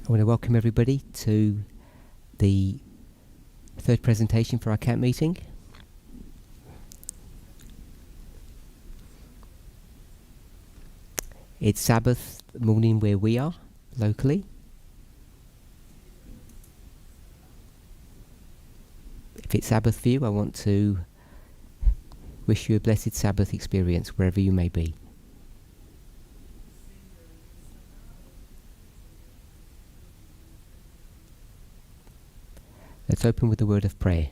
I want to welcome everybody to the third presentation for our camp meeting. It's Sabbath morning where we are, locally. If it's Sabbath for you, I want to wish you a blessed Sabbath experience wherever you may be. Let's open with a word of prayer.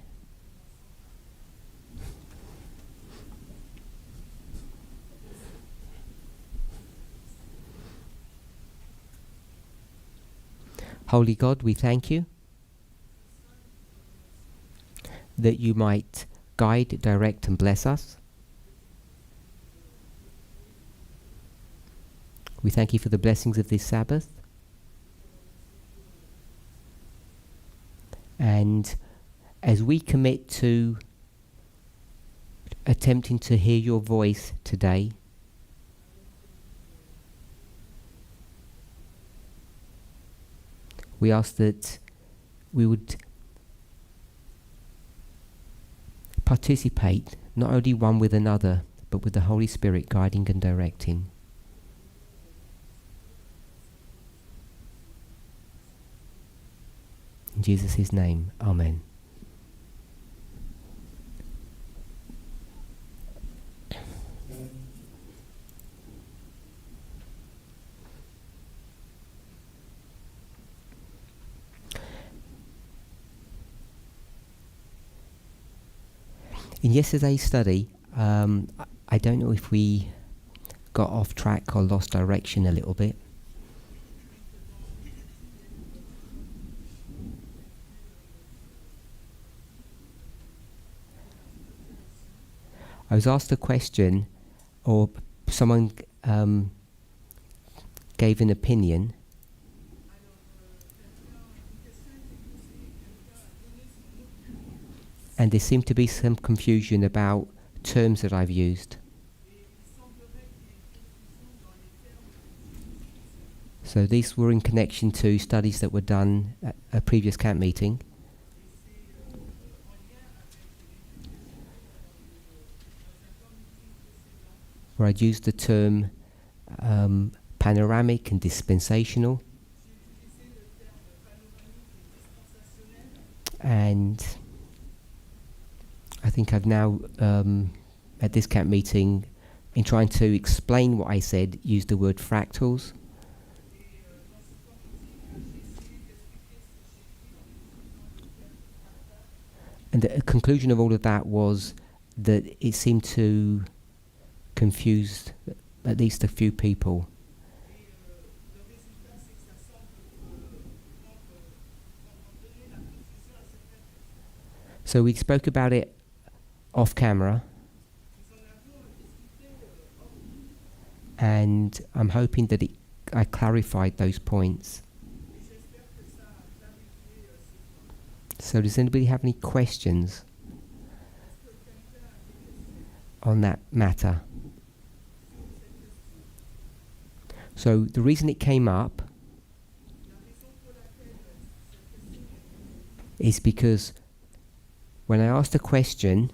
Holy God, we thank you that you might guide, direct and bless us. We thank you for the blessings of this Sabbath. And as we commit to attempting to hear your voice today, we ask that we would participate not only one with another, but with the Holy Spirit guiding and directing. In Jesus' name, Amen. In yesterday's study, I don't know if we got off track or lost direction a little bit. I was asked a question, or someone gave an opinion, and there seemed to be some confusion about terms that I've used. So these were in connection to studies that were done at a previous camp meeting. Where I'd used the term panoramic and dispensational. And I think I've now, at this camp meeting, in trying to explain what I said, used the word fractals. And the conclusion of all of that was that it seemed to confuse at least a few people. So we spoke about it off camera, and I'm hoping that I clarified those points. So does anybody have any questions on that matter? So the reason it came up is because when I asked a question,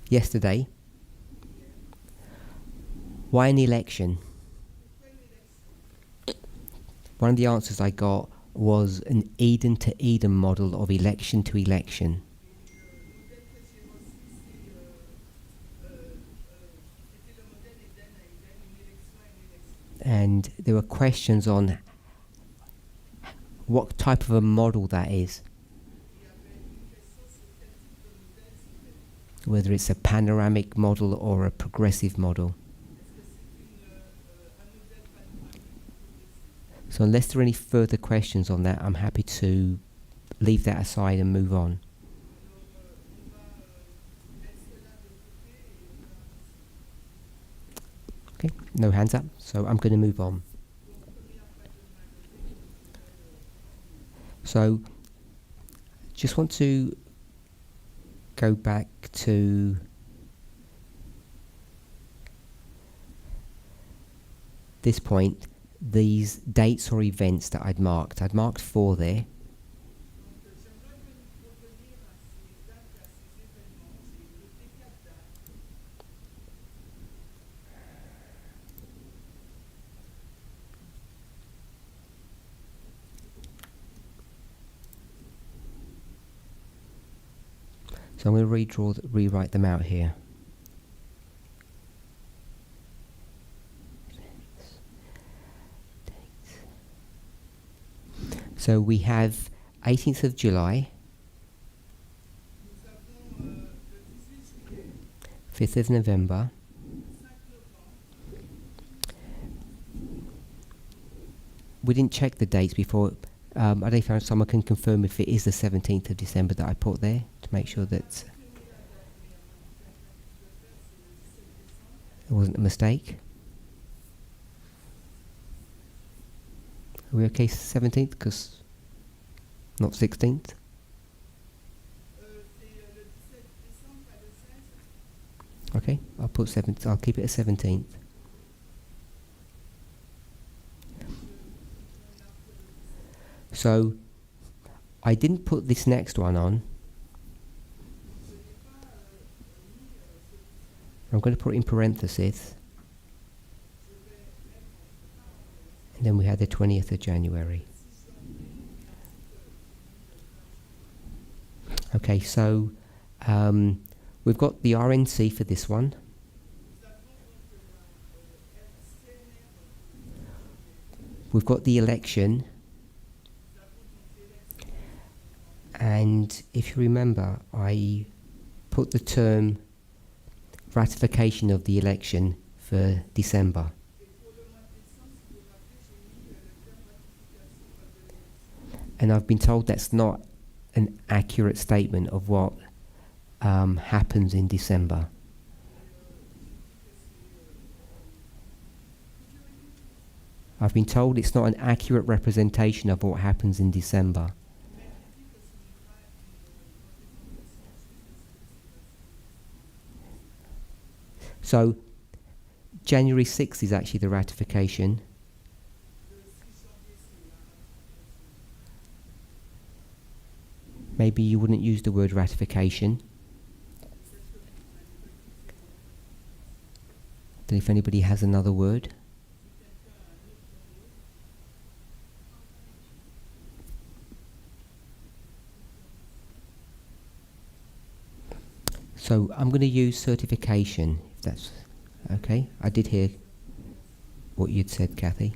yesterday, why an election? One of the answers I got was an Eden to Eden model of election to election. And there were questions on what type of a model that is. Whether it's a panoramic model or a progressive model. So unless there are any further questions on that, I'm happy to leave that aside and move on. Okay, no hands up, so I'm going to move on. So just want to go back to this point, these dates or events that I'd marked. I'd marked 4 there. So I'm going to rewrite them out here. So we have 18th of July, 5th of November, we didn't check the dates before. I don't know if someone can confirm if it is the 17th of December that I put there, to make sure that it wasn't a mistake. Are we okay 17th? Because not 16th? Okay, I'll put 7th. I'll keep it as 17th. So I didn't put this next one on. I'm going to put it in parentheses. And then we had the 20th of January. Okay, so we've got the RNC for this one. We've got the election. And if you remember, I put the term ratification of the election for December. And I've been told that's not an accurate statement of what happens in December. I've been told it's not an accurate representation of what happens in December. So January 6th is actually the ratification. Maybe you wouldn't use the word ratification. Don't know if anybody has another word. So I'm going to use certification, if that's okay. I did hear what you'd said, Kathy.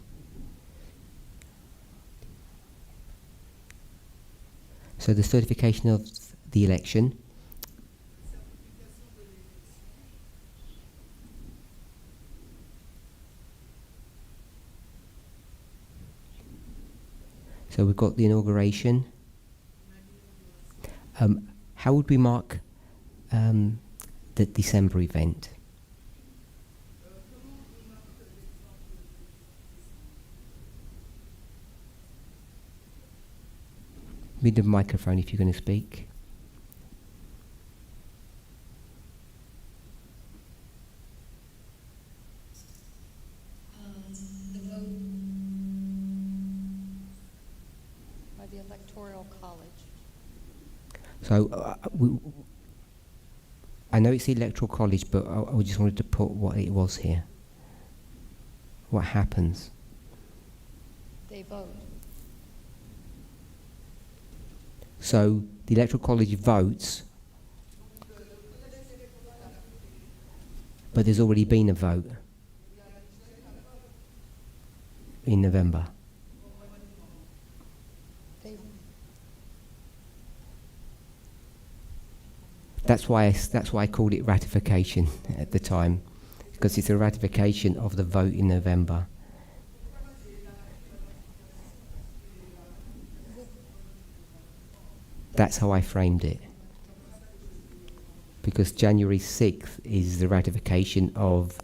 So the certification of the election. So we've got the inauguration. How would we mark the December event? With the microphone if you're going to speak. The vote by the Electoral College. So I know it's the Electoral College, but I just wanted to put what it was here. What happens? They vote. So the Electoral College votes, but there's already been a vote in November. That's why I called it ratification at the time, because it's a ratification of the vote in November. That's how I framed it. Because January 6th is the ratification of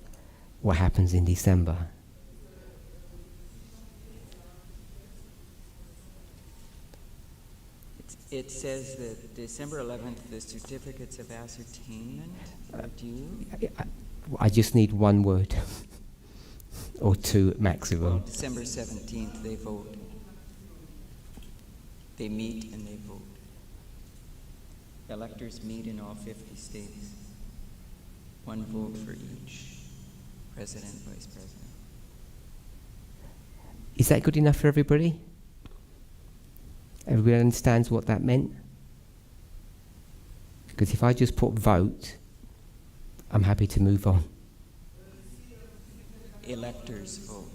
what happens in December. It says that December 11th, the certificates of ascertainment are due. I just need one word or two at Well, maximum. December 17th, they vote. They meet and they vote. Electors meet in all 50 states. One vote for each president, vice president. Is that good enough for everybody? Everybody understands what that meant? Because if I just put vote, I'm happy to move on. Electors vote.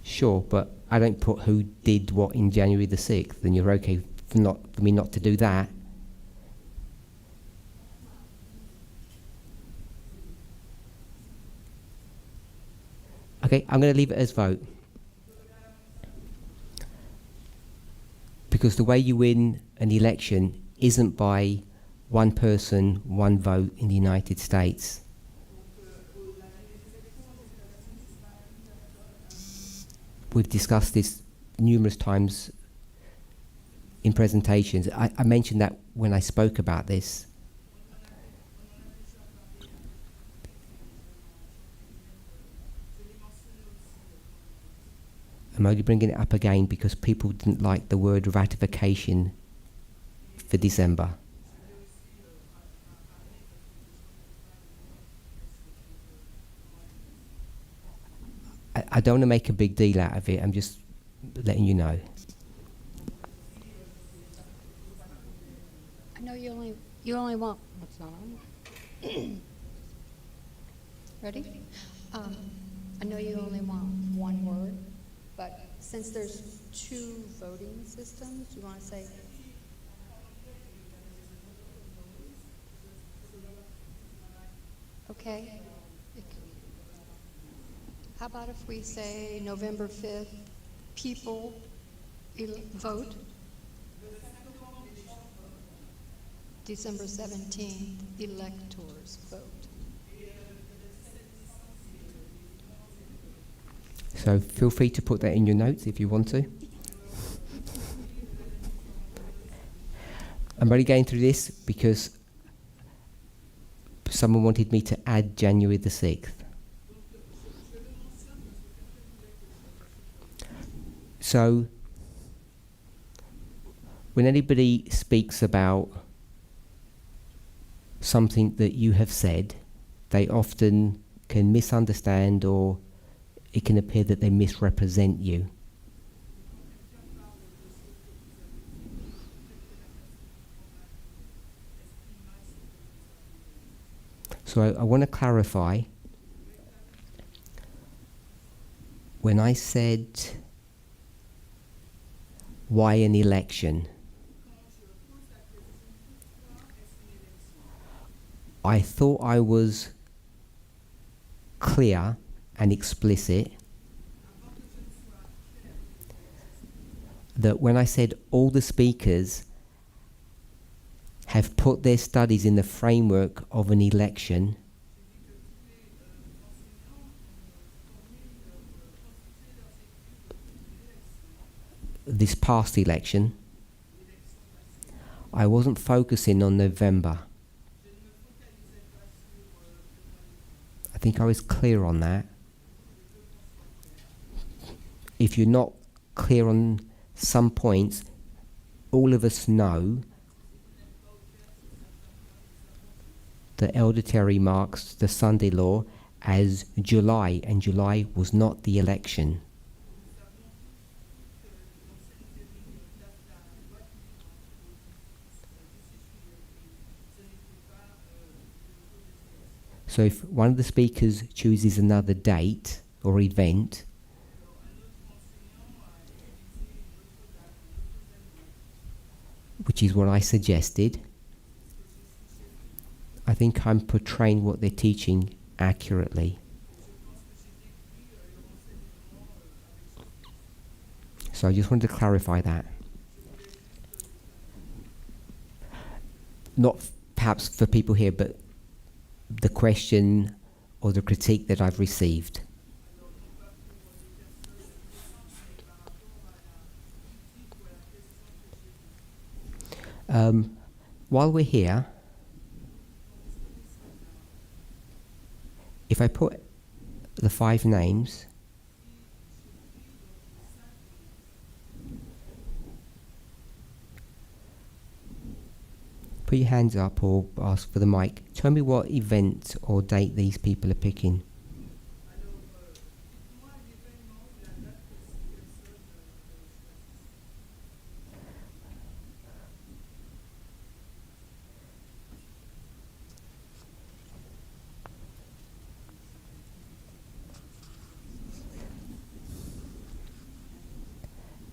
Sure, but I don't put who did what in January the 6th, then you're okay for me not to do that. Okay, I'm going to leave it as vote. Because the way you win an election isn't by one person, one vote in the United States. We've discussed this numerous times in presentations. I mentioned that when I spoke about this. I'm only bringing it up again because people didn't like the word ratification for December. I don't want to make a big deal out of it. I'm just letting you know. I know you only want, what's not on? Ready? I know you only want one word, but since there's two voting systems, you want to say, okay. How about if we say November 5th, people vote? December 17th, electors vote. So feel free to put that in your notes if you want to. I'm only going through this because someone wanted me to add January the 6th. So, when anybody speaks about something that you have said, they often can misunderstand, or it can appear that they misrepresent you. So I want to clarify. When I said why an election, I thought I was clear and explicit that when I said all the speakers have put their studies in the framework of an election, this past election, I wasn't focusing on November. I think I was clear on that. If you're not clear on some points, all of us know that Elder Terry marks the Sunday law as July, and July was not the election. So if one of the speakers chooses another date or event, which is what I suggested, I think I'm portraying what they're teaching accurately. So I just wanted to clarify that. Not perhaps for people here, but the question or the critique that I've received. While we're here, if I put the 5 names, put your hands up or ask for the mic. Tell me what event or date these people are picking.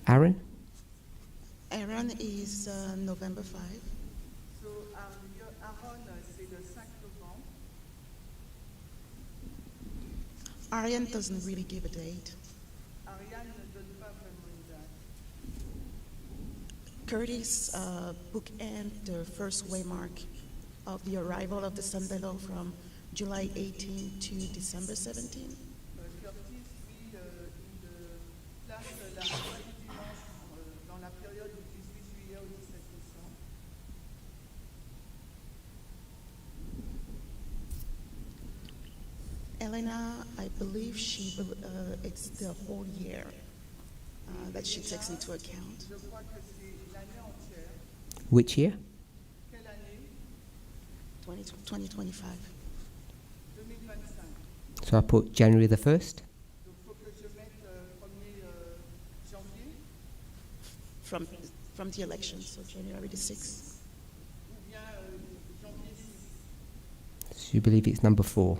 Aaron? Aaron is November 5. So, Aaron, c'est le 5 novembre. Ariane doesn't really give a date. Ariane ne donne pas vraiment une date. Curtis bookend the first waymark of the arrival of the sun below from July 18 to December 17. Curtis, lui, il place l'arrivée du dimanche dans la période du 18 juillet au 17 décembre. Elena, I believe it's the whole year that she takes into account. Je crois que c'est l'année entière. Which year? Quelle année? 2025. 2025. So I put January the 1st. Donc, il faut que je mette 1er janvier From the election, so January the 6th. ou bien janvier 6. So you believe it's number 4.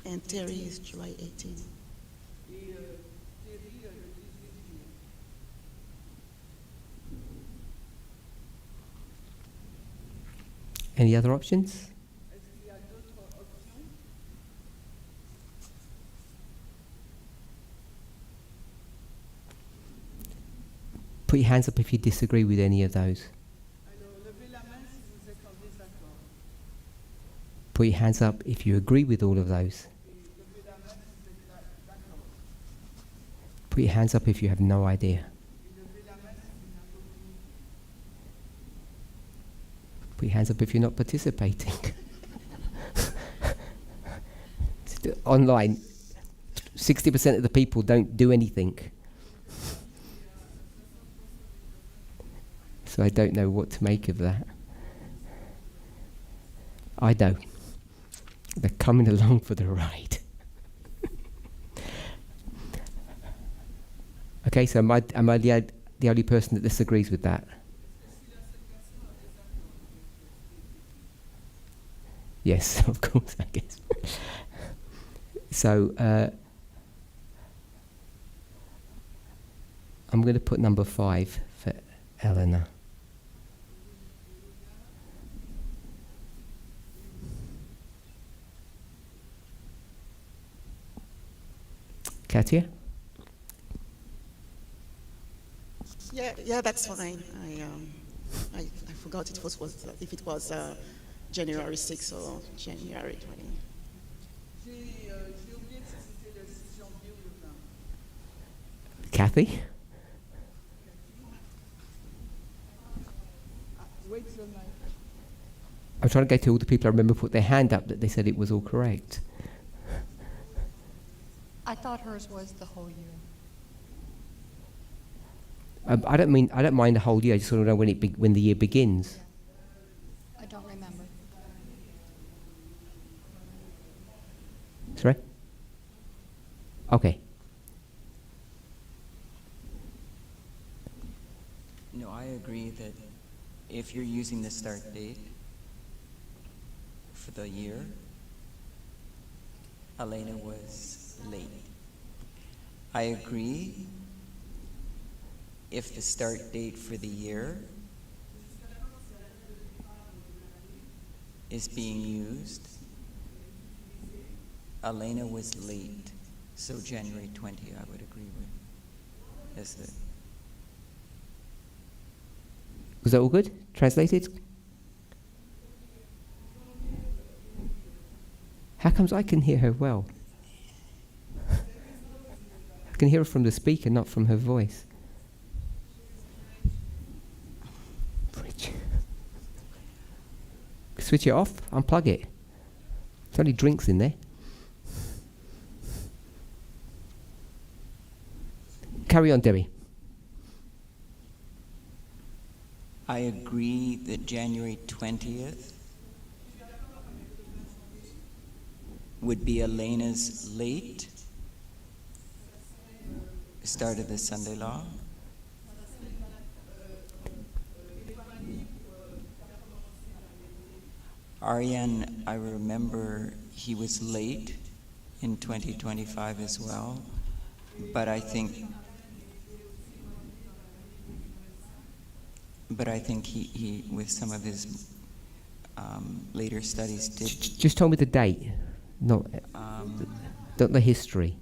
And Terry is July 18. Et Thierry le 18 juillet. Any other options? Est-ce qu'il y a d'autres options? Put your hands up if you disagree with any of those. Alors, levez la main si vous êtes en désaccord. Put your hands up if you agree with all of those. Et levez la main si vous êtes d'accord. Put your hands up if you have no idea. Et levez la main si vous n'avez aucune idée. Put your hands up if you're not participating. Online, 60% of the people don't do anything. So I don't know what to make of that. I know. They're coming along for the ride. Okay, so am I the only person that disagrees with that? Yes, of course, I guess. So I'm going to put number 5 for Eleanor. Katia? Yeah, that's fine. I forgot if it was January 6th or January 20. J'ai oublié si c'était le 6 janvier ou le 20. Kathy? Wait till my... I'm trying to go to all the people I remember put their hand up that they said it was all correct. I thought hers was the whole year. I don't mind the whole year. I just want to know when the year begins. I don't remember. Sorry? Okay. No, I agree that if you're using the start date for the year, Elena was late. I agree if the start date for the year is being used, Elena was late, so January 20 I would agree with. That's it. Was that all good? Translated? How comes I can hear her well? I can hear her from the speaker, not from her voice. Switch it off, unplug it. There's only drinks in there. Carry on, Debbie. I agree that January 20th would be Elena's late start of the Sunday law. Aryan, I remember he was late in 2025 as well, but I think he with some of his later studies did. Just tell me the date, not the history.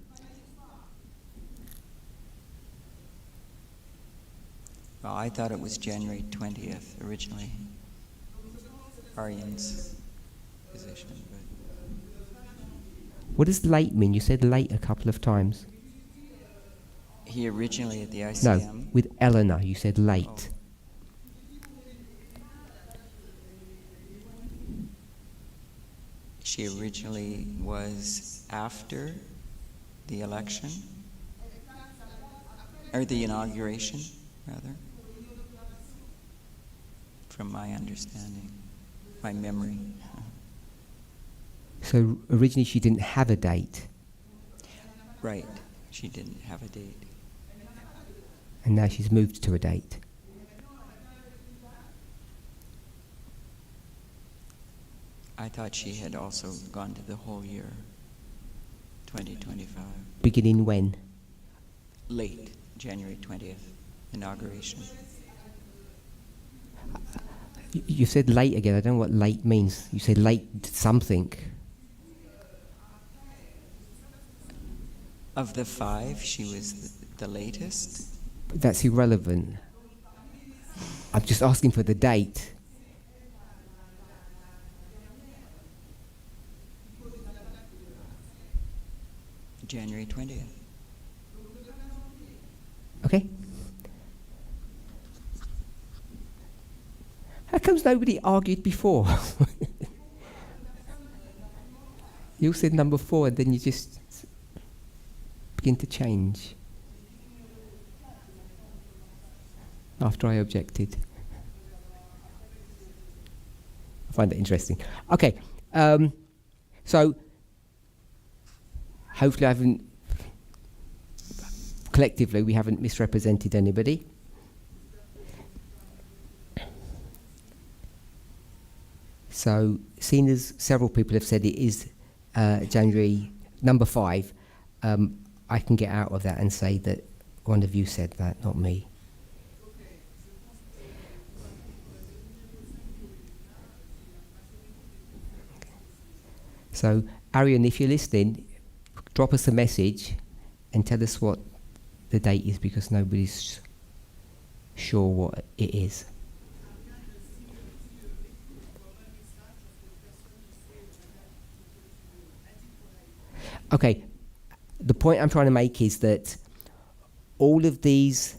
Well, I thought it was January 20th originally, Aryan's position. But What does late mean? You said late a couple of times. he originally at the ICM. No, with Eleanor, you said late. She originally was after the election, or the inauguration, rather, from my understanding, my memory. So originally she didn't have a date, Right, she didn't have a date. and now she's moved to a date. I thought she had also gone to the whole year, 2025. Beginning when? Late, January 20th, inauguration. You said late again. I don't know what late means. You said late something. Of the five, she was the latest. But that's irrelevant. I'm just asking for the date. January 20th. Okay? How comes nobody argued before? You said number 4 and then you just begin to change. After I objected. I find that interesting. Okay, so hopefully I haven't, collectively we haven't misrepresented anybody. So, seeing as several people have said it is January number 5, I can get out of that and say that one of you said that, not me. So, Arian, if you're listening, drop us a message and tell us what the date is, because nobody's sure what it is. Okay, the point I'm trying to make is that all of these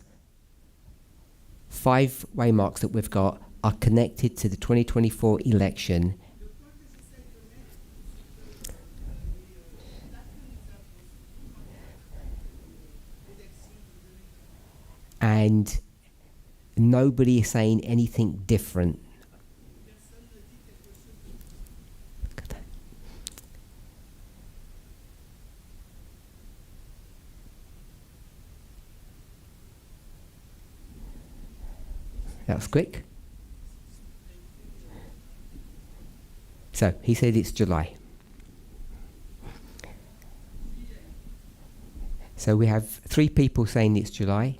5 waymarks that we've got are connected to the 2024 election. And nobody is saying anything different. That was quick. So, he said it's July. So we have 3 people saying it's July.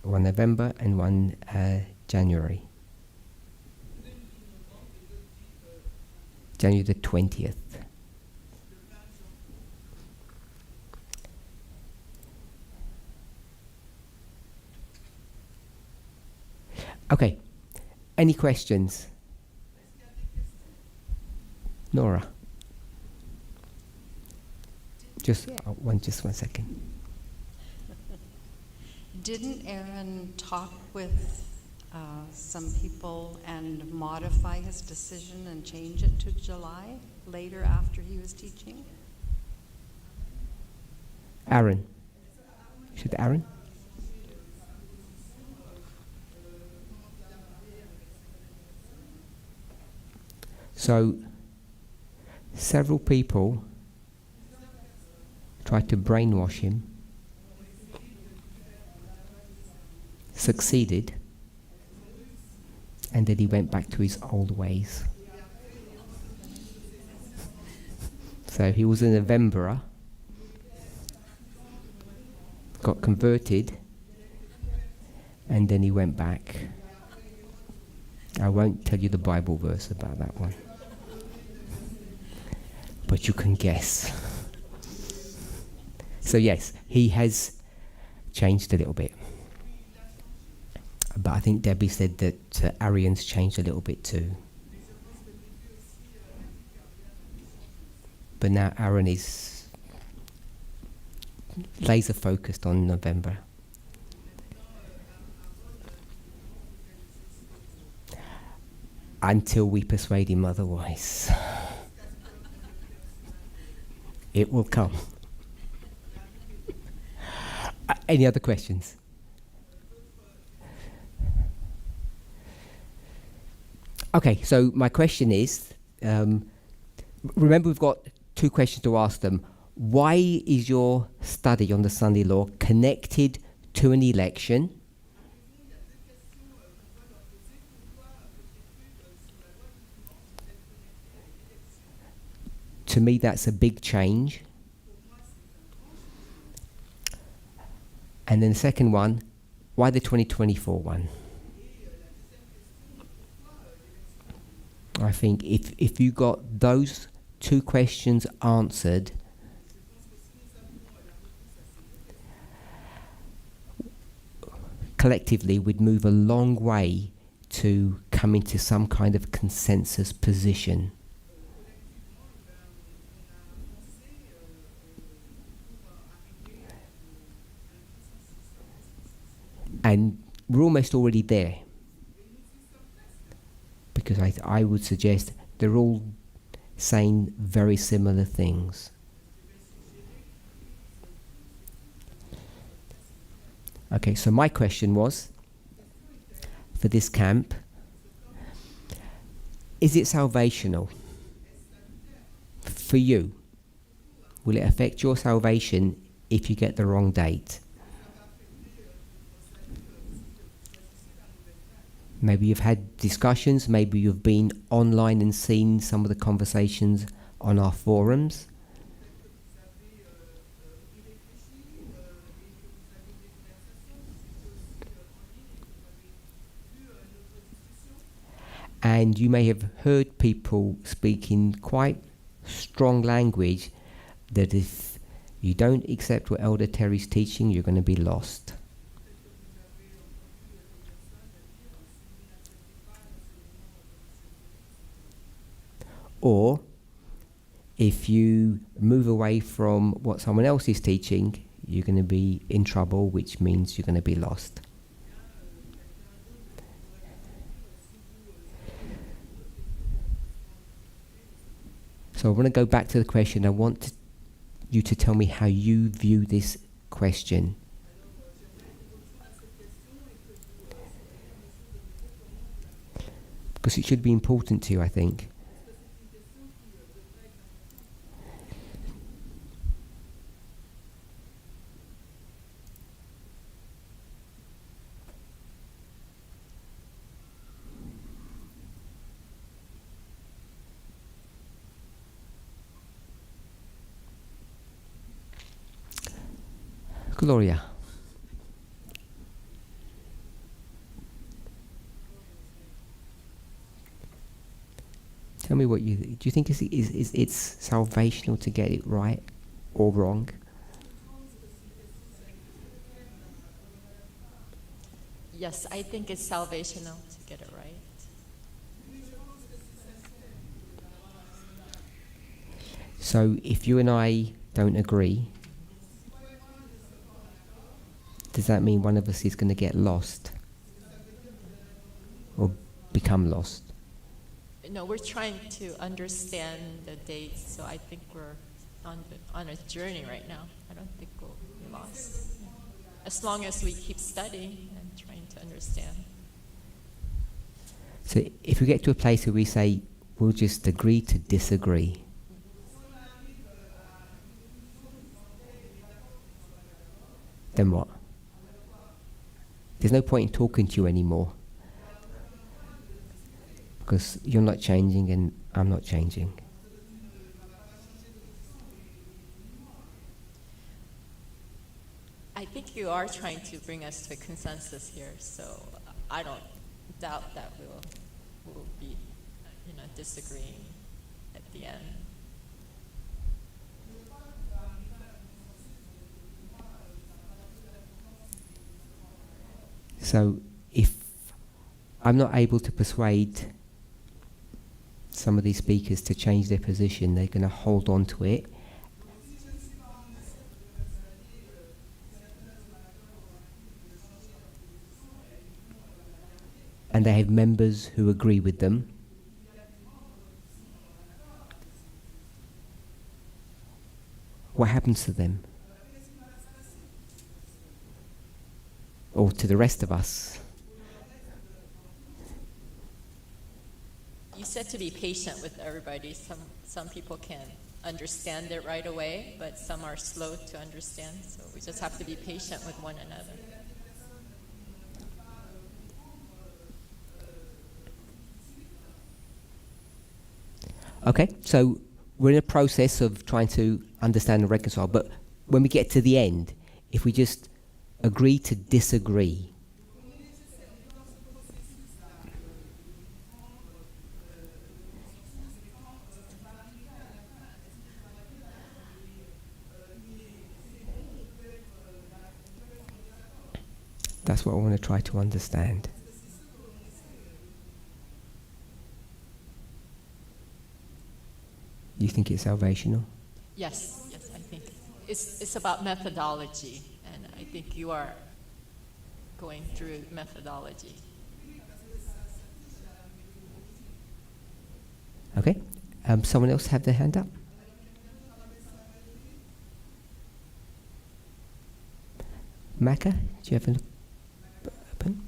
1 November and 1 January. January the 20th. Okay, any questions? Nora? Just one second. Didn't Aaron talk with some people and modify his decision and change it to July later after he was teaching? Aaron. Should Aaron? So, several people tried to brainwash him, succeeded, and then he went back to his old ways. So he was an Novemberer, got converted, and then he went back. I won't tell you the Bible verse about that one, but you can guess. So yes, he has changed a little bit. But I think Debbie said that Arian's changed a little bit too. But now Aaron is laser focused on November. Until we persuade him otherwise. It will come. Any other questions? Okay, so my question is, remember we've got 2 questions to ask them. Why is your study on the Sunday law connected to an election? To me, that's a big change. And then the second one, why the 2024 one? I think if you got those 2 questions answered, collectively we'd move a long way to coming to some kind of consensus position. And we're almost already there. Because I would suggest they're all saying very similar things. Okay, so my question was, for this camp, is it salvational for you? Will it affect your salvation if you get the wrong date? Maybe you've had discussions, maybe you've been online and seen some of the conversations on our forums. And you may have heard people speaking quite strong language that if you don't accept what Elder Terry's teaching, you're going to be lost. Or, if you move away from what someone else is teaching, you're going to be in trouble, which means you're going to be lost. So I want to go back to the question. I want you to tell me how you view this question. Because it should be important to you, I think. Gloria. Tell me what do you think is it's salvational to get it right or wrong? Yes, I think it's salvational to get it right. So if you and I don't agree, does that mean one of us is going to get lost? or become lost? No, we're trying to understand the dates, so I think we're on a journey right now. I don't think we'll be lost. Yeah. As long as we keep studying and trying to understand. So if we get to a place where we say, we'll just agree to disagree, then what? There's no point in talking to you anymore, because you're not changing and I'm not changing. I think you are trying to bring us to a consensus here, so I don't doubt that we'll be, disagreeing at the end. So if I'm not able to persuade some of these speakers to change their position, they're going to hold on to it. And they have members who agree with them. What happens to them? Or to the rest of us? You said to be patient with everybody. Some people can understand it right away, but some are slow to understand. So we just have to be patient with one another. Okay, so we're in a process of trying to understand and reconcile, but when we get to the end, if we just agree to disagree, that's what I want to try to understand. You think it's salvational? Yes, I think it's about methodology, and I think you are going through methodology. Okay. Someone else have their hand up? Maka, do you have an open?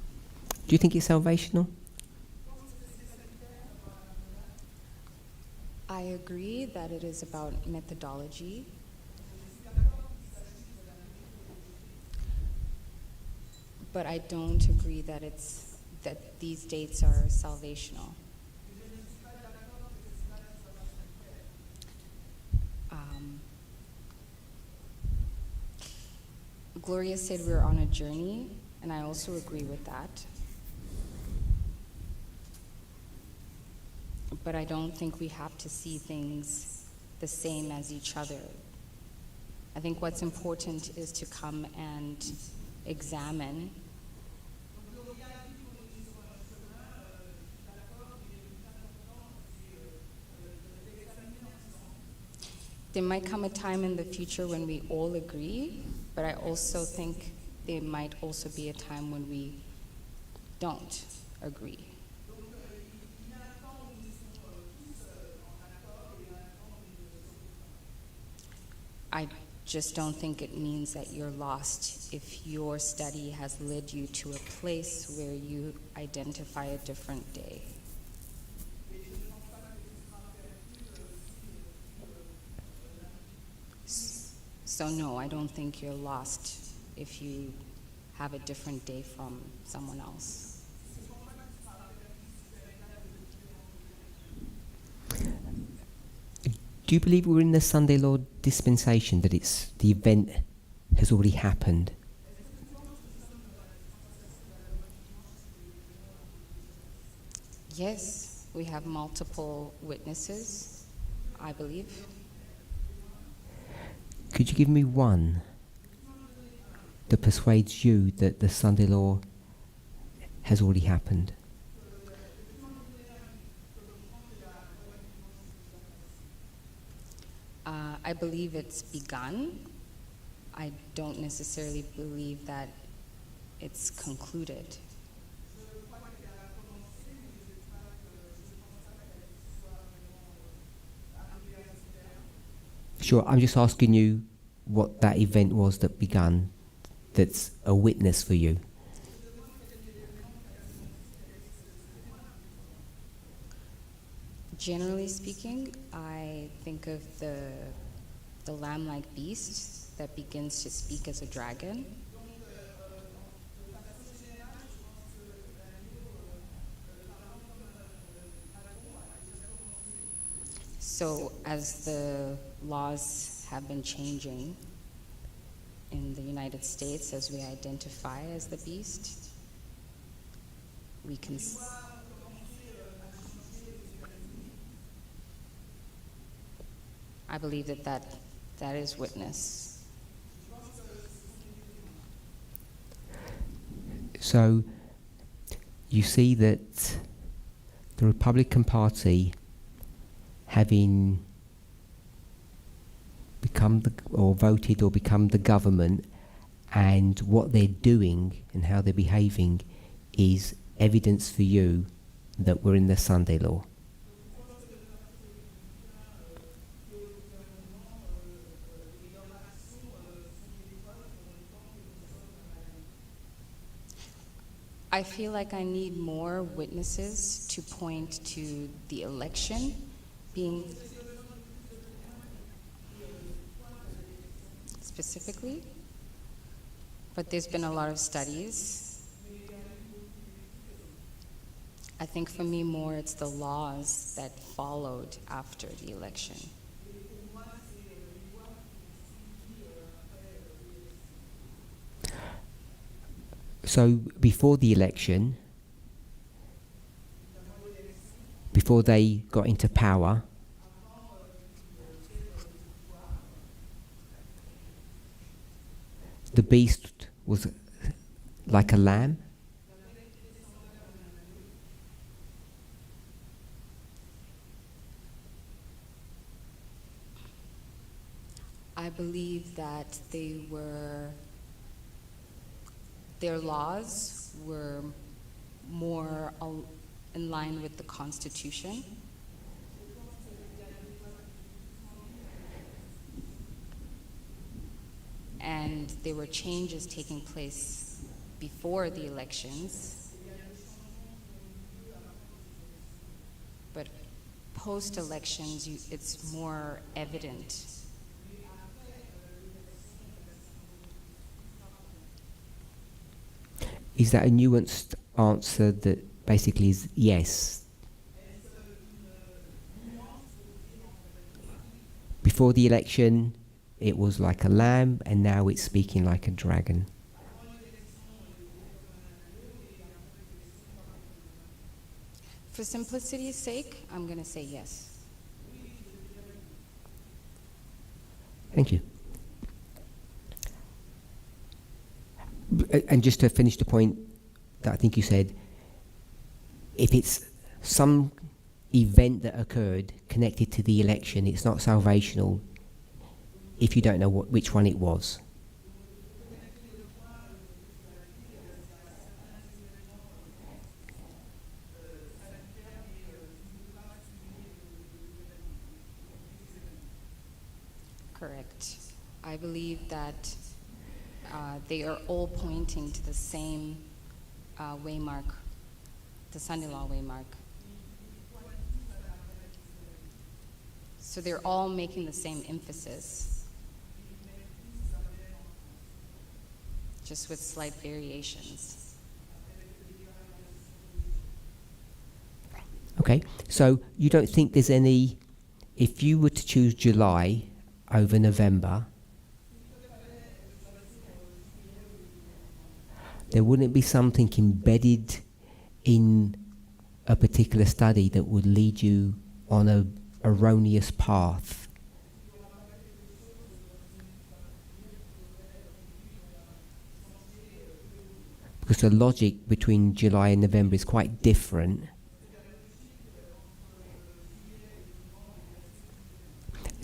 Do you think it's salvational? I agree that it is about methodology. But I don't agree that these dates are salvational. Gloria said we're on a journey, and I also agree with that. But I don't think we have to see things the same as each other. I think what's important is to come and examine. There might come a time in the future when we all agree, but I also think there might also be a time when we don't agree. I just don't think it means that you're lost if your study has led you to a place where you identify a different day. So no, I don't think you're lost if you have a different day from someone else. Do you believe we're in the Sunday law dispensation, that it's the event has already happened? Yes, we have multiple witnesses, I believe. Could you give me one that persuades you that the Sunday law has already happened? I believe it's begun. I don't necessarily believe that it's concluded. Sure, I'm just asking you what that event was that began, that's a witness for you. Generally speaking, I think of the lamb-like beast that begins to speak as a dragon. So as the laws have been changing in the United States, as we identify as the beast, we can I believe that is witness. So you see that the Republican Party, having become or voted or become the government, and what they're doing and how they're behaving is evidence for you that we're in the Sunday law. I feel like I need more witnesses to point to the election being specifically, but there's been a lot of studies. I think for me more it's the laws that followed after the election. So before the election, before they got into power, the beast was like a lamb. I believe that their laws were more in line with the Constitution. And there were changes taking place before the elections. But post-elections, it's more evident. Is that a nuanced answer that basically is yes? Before the election, it was like a lamb, and now it's speaking like a dragon. For simplicity's sake, I'm going to say yes. Thank you. And just to finish the point that I think you said, if it's some event that occurred connected to the election, it's not salvational if you don't know which one it was. Correct. I believe that they are all pointing to the same waymark, the Sunday law waymark. So they're all making the same emphasis, just with slight variations. Okay, so you don't think there's any, if you were to choose July over November, there wouldn't be something embedded in a particular study that would lead you on a erroneous path? Because the logic between July and November is quite different.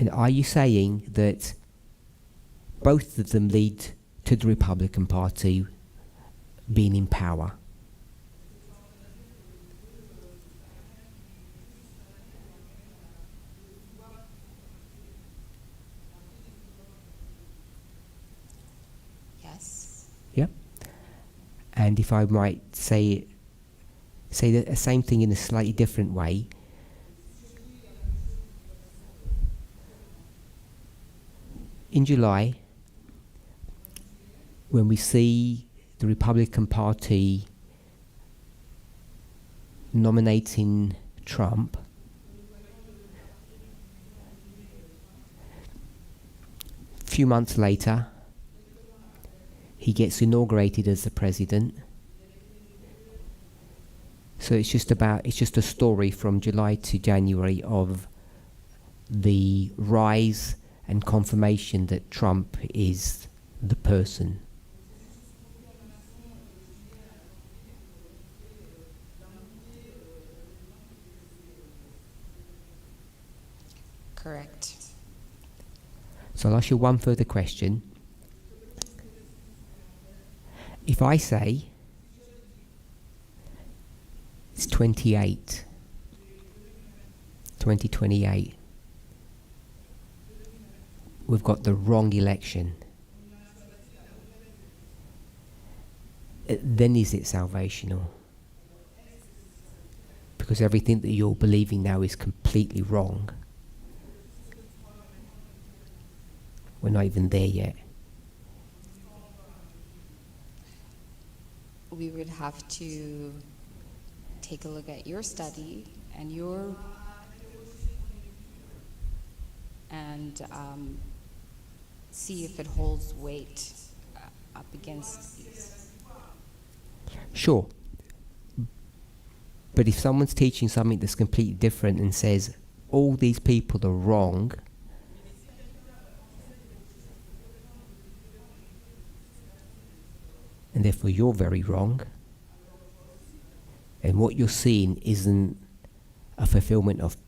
And are you saying that both of them lead to the Republican Party being in power? And if I might say the same thing in a slightly different way, in July, when we see the Republican Party nominating Trump, a few months later, he gets inaugurated as the president. So it's just a story from July to January of the rise and confirmation that Trump is the person. Correct. So I'll ask you one further question. If I say it's 2028, we've got the wrong election, then is it salvational? Because everything that you're believing now is completely wrong. We're not even there yet. We would have to take a look at your study and see if it holds weight up against these. Sure. But if someone's teaching something that's completely different and says all these people are wrong, and therefore you're very wrong, and what you're seeing isn't a fulfillment of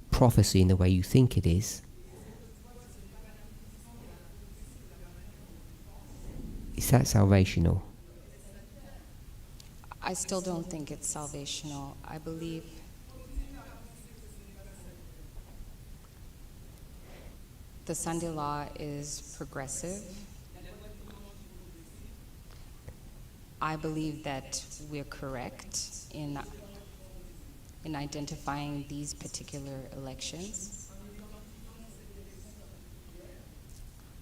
prophecy in the way you think it is that salvational? I still don't think it's salvational. I believe the Sunday law is progressive. I believe that we're correct in identifying these particular elections.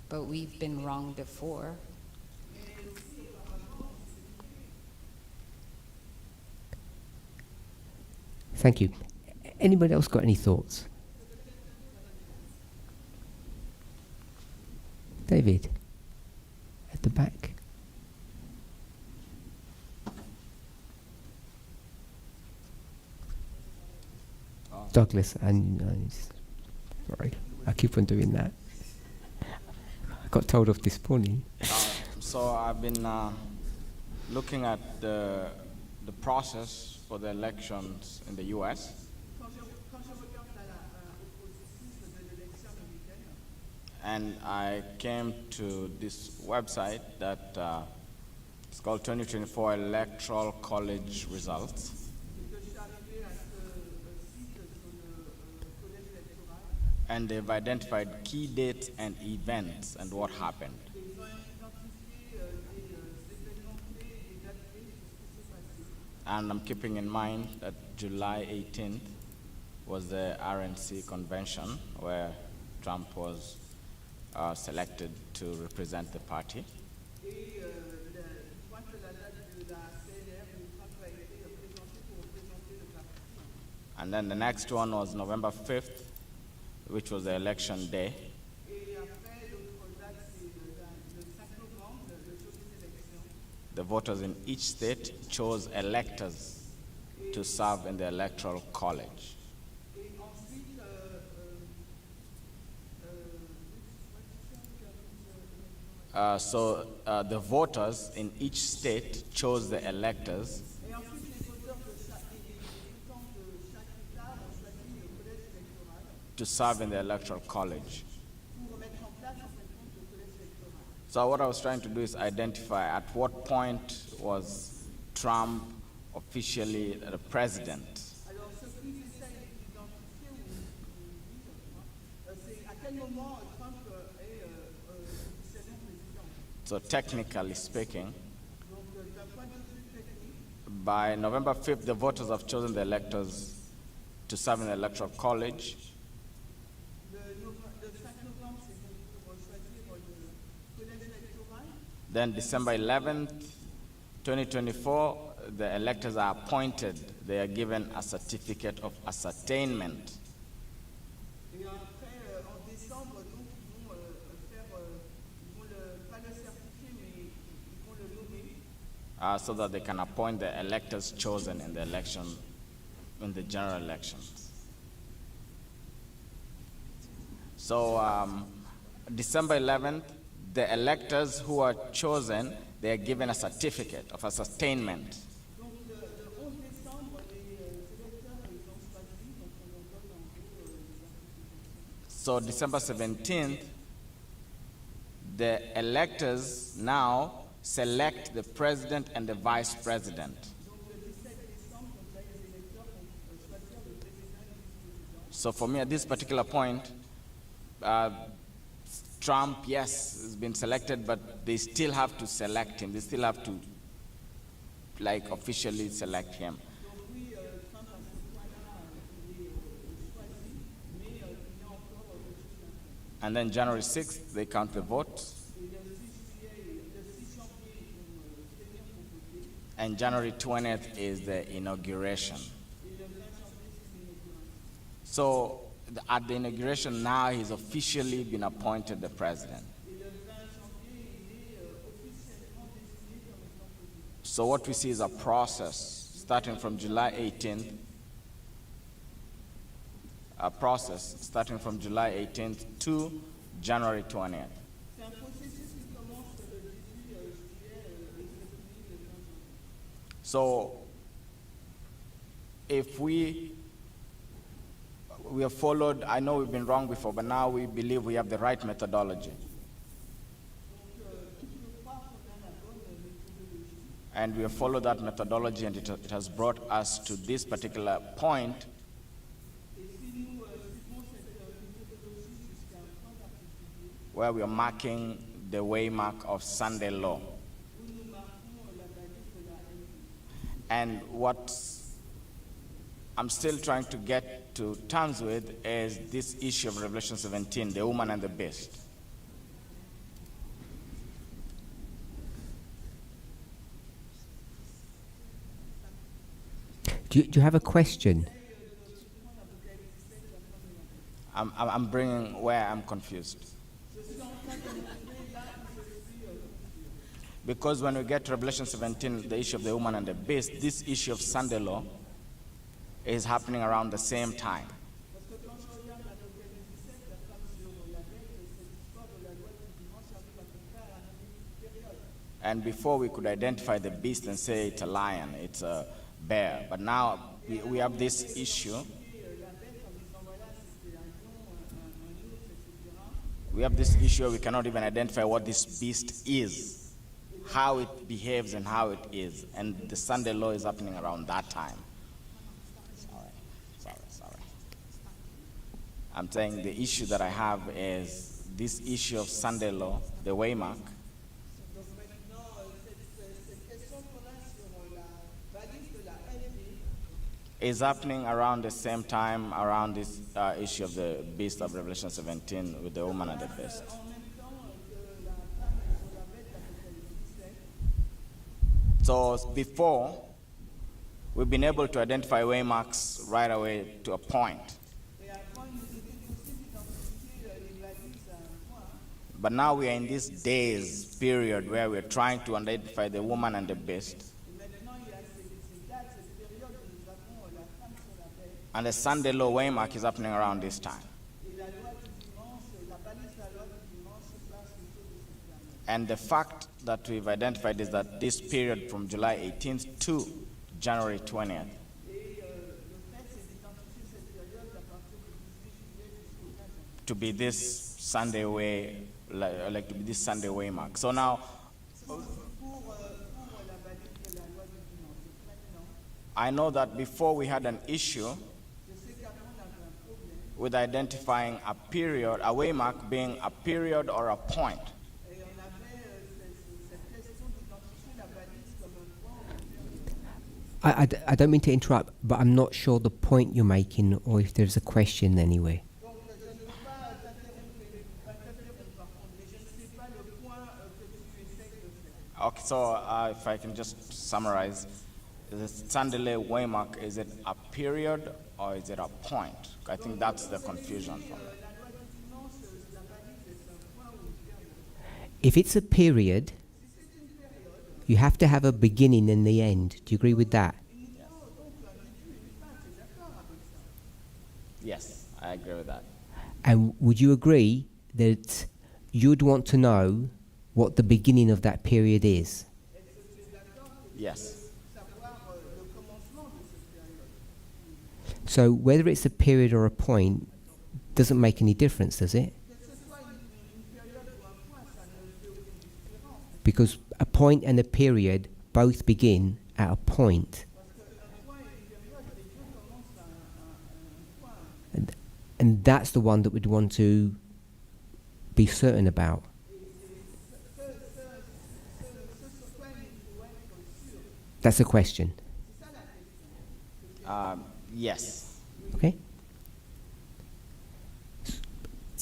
But we've been wrong before. Thank you. Anybody else got any thoughts? David, at the back. Douglas, and sorry, I keep on doing that. I got told off this morning. So I've been looking at the process for the elections in the U.S. And I came to this website that it's called 2024 Electoral College Results. And they've identified key dates and events and what happened. And I'm keeping in mind that July 18th was the RNC convention where Trump was selected to represent the party. And then the next one was November 5th, which was the election day. The voters in each state chose electors to serve in the electoral college. So the voters in each state chose the electors, to serve in the electoral college. So what I was trying to do is identify at what point was Trump officially the president. So technically speaking, By November 5th, the voters have chosen the electors to serve in the Electoral College. Le 5 novembre, c'est donc pour choisir le collège électoral. Then December 11th, 2024, the electors are appointed. They are given a certificate of ascertainment. Et après, en décembre, donc, ils vont faire, ils vont pas le certifier, mais ils vont le nommer. So that they can appoint the electors chosen in the election, in the general elections. So December 11th, the electors who are chosen, they are given a certificate of ascertainment. Donc, le 11 décembre, les électeurs, ils ont choisi, donc on leur donne en gros les certifications. So December 17th, the electors now select the president and the vice president. Donc, le 17 décembre, donc là, les électeurs vont choisir le président et le vice-président. So for me, at this particular point, Trump, yes, has been selected, but they still have to select him. They still have to, like, officially select him. Donc, oui, Trump à ce point-là, il est choisi, mais il y a encore quelque chose à faire. And then January 6th, they count the votes. Et le 6 janvier, ils vont se tenir pour voter. And January 20th is the inauguration. Et le 20 janvier, c'est l'inauguration. So at the inauguration now, he's officially been appointed the president. Et le 20 janvier, il est officiellement désigné comme étant président. So what we see is a process starting from July 18th, to January 20th. C'est un processus qui commence le 18 juillet et se finit le 20 janvier. So if we have followed, I know we've been wrong before, but now we believe we have the right methodology. And we have followed that methodology, and it has brought us to this particular point. Where we are marking the waymark of Sunday law. And what I'm still trying to get to terms with is this issue of Revelation 17, the woman and the beast. Do you have a question? I'm bringing where I'm confused. Because when we get to Revelation 17, the issue of the woman and the beast, this issue of Sunday law is happening around the same time. And before we could identify the beast and say it's a lion, it's a bear. But now we have this issue. We have this issue where we cannot even identify what this beast is, how it behaves and how it is. And the Sunday law is happening around that time. Sorry. I'm saying the issue that I have is this issue of Sunday law, the waymark. Donc maintenant, cette question qu'on a sur la valise de la LV Is happening around the same time around this issue of the beast of Revelation 17 with the woman and the beast. en même temps que la femme est sur la bête d'Apocalypse 17. So before, we've been able to identify waymarks right away to a point. Et avant, il nous était possible d'identifier les valises à un point. But now we are in this days period where we're trying to identify the woman and the beast. Et maintenant, il y a ces dates, cette période où nous avons la femme sur la bête. And the Sunday law waymark is happening around this time. Et la loi du dimanche, la balise de la loi du dimanche se passe autour de cette période. And the fact that we've identified is that this period from July 18th to January 20th Et le fait, c'est d'identifier cette période à partir du 18 juillet jusqu'au 15 janvier. to be this Sunday way, like to be this Sunday waymark. So now, Pour la valise de la loi du dimanche. Donc maintenant, I know that before we had an issue je sais qu'avant, on avait un problème. with identifying a period, a waymark being a period or a point. Et on avait cette question d'identifier la valise comme un point ou une période. I don't mean to interrupt, but I'm not sure the point you're making or if there's a question anywhere. Donc, je ne veux pas t'interrompre par contre, mais je ne sais pas le point que tu essayes de faire. Okay, so if I can just summarize, the Sunday waymark, is it a period or is it a point? I think that's the confusion for me. If it's a period, you have to have a beginning and the end. Do you agree with that? Yes, I agree with that. And would you agree that you'd want to know what the beginning of that period is? Yes. So whether it's a period or a point doesn't make any difference, does it? Because a point and a period both begin at a point. And that's the one that we'd want to be certain about. That's a question. Yes. Okay?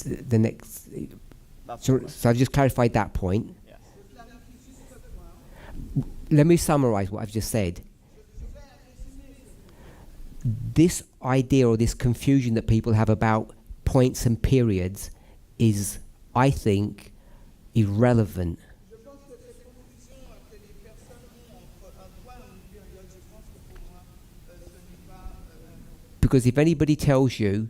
The next. That's So, correct. so I've just clarified that point. Yes. Let me summarize what I've just said. This idea or this confusion that people have about points and periods is, I think, irrelevant. Je pense que cette confusion que les personnes ont entre un point ou une période, je pense que pour moi, ce n'est pas Because if anybody tells you,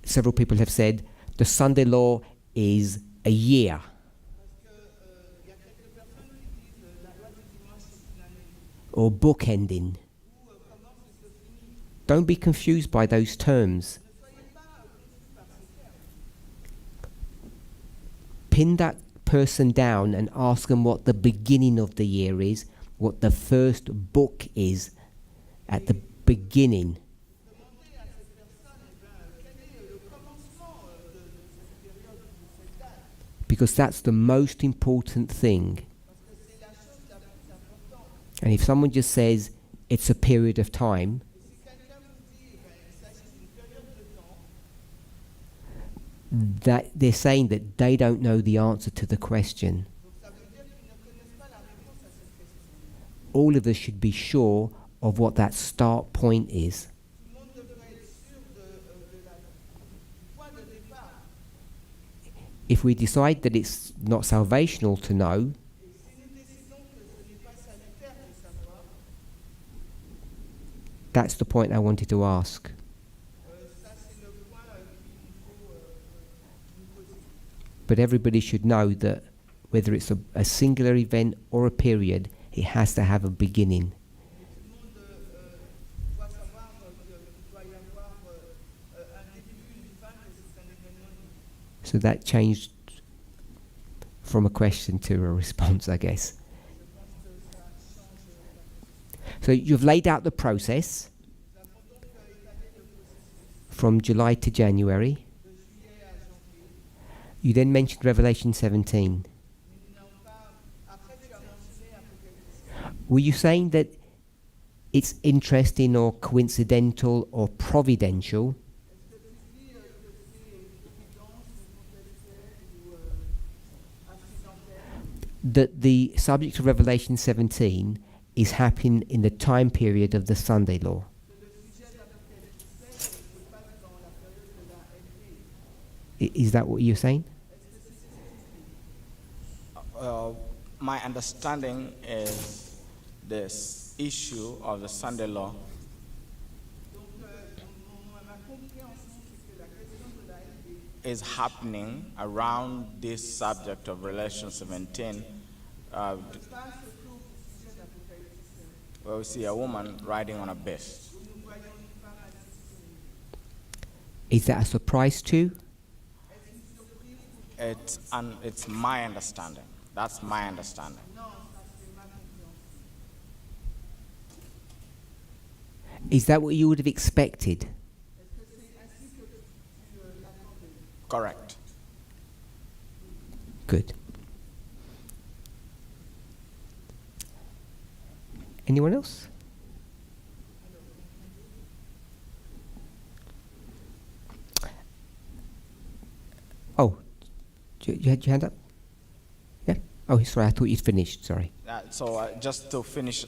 several people have said, the Sunday law is a year. il y a quelques personnes qui disent la loi du dimanche c'est une année, Or bookending. ou comment c'est se finit. Don't be confused by those terms. Ne soyez pas confus par ces termes. Pin that person down and ask them what the beginning of the year is, what the first book is at the beginning. Demandez à cette personne quel est le commencement de cette période ou de cette date, Because that's the most important thing. parce que c'est la chose la plus importante. And if someone just says it's a period of time, Et si quelqu'un vous dit il s'agit d'une période de temps, that they're saying that they don't know the answer to the question. donc ça veut dire qu'ils ne connaissent pas la réponse à cette question. All of us should be sure of what that start point is. Tout le monde devrait être sûr du point de départ. If we decide that it's not salvational to know, Et si nous décidons que ce n'est pas salutaire de savoir, that's the point I wanted to ask. ça c'est le point qu'il faut nous poser. But everybody should know that whether it's a singular event or a period, it has to have a beginning. Tout le monde doit savoir qu'il doit y avoir un début, une fin, que c'est un événement. So that changed from a question to a response, I guess. Je pense que ça change. So you've laid out the process Nous avons donc étalé le processus from July to January. de juillet à janvier. You then mentioned Revelation 17. Nous n'avons pas. Après, tu as mentionné Apocalypse. Were you saying that it's interesting or coincidental or providential Est-ce que tu dis que c'est une providence, une contextuelle ou accidentelle? that the subject of Revelation 17 is happening in the time period of the Sunday law? Que le sujet d'Apocalypse 16 se passe dans la période de la LP. Is that what you're saying? My understanding is this issue of the Sunday law Donc, ma compréhension, c'est que la question de la LP is happening around this subject of Revelation 17, passe autour du sujet d'Apocalypse 16, where we see a woman riding on a beast. où nous voyons une femme assise sur une Is that a surprise to you? Est-ce une surprise pour It's my understanding. That's my understanding. Non, ça c'est ma compréhension. Is that what you would have expected? Est-ce que c'est ainsi que tu l'attendais? Correct. Good. Anyone else? Oh, you had your hand up? Yeah? Oh, sorry, I thought you'd finished, sorry. Just to finish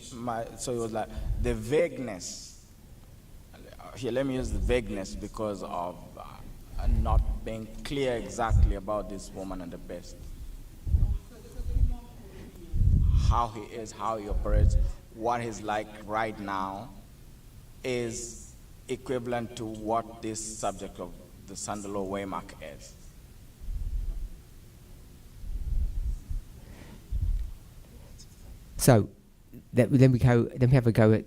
so it was like the vagueness. Here, let me use the vagueness because of not being clear exactly about this woman and the best. How he is, how he operates, what he's like right now is equivalent to what this subject of the Sunday law waymark is. So, then we have a go at.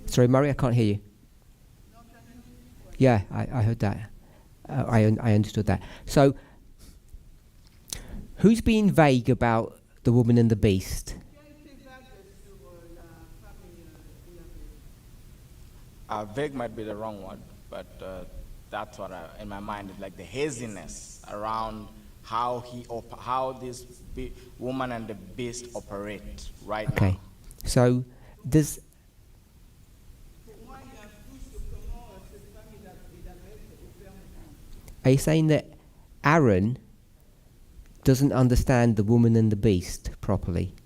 Sorry, Murray, I can't hear you. Yeah, I heard that. I understood that. So, who's being vague about the woman and the beast? Vague might be the wrong word, but that's what in my mind is like the haziness around how how this woman and the beast operate right now. Okay, so does. Are you saying that Aaron doesn't understand the woman and the beast properly?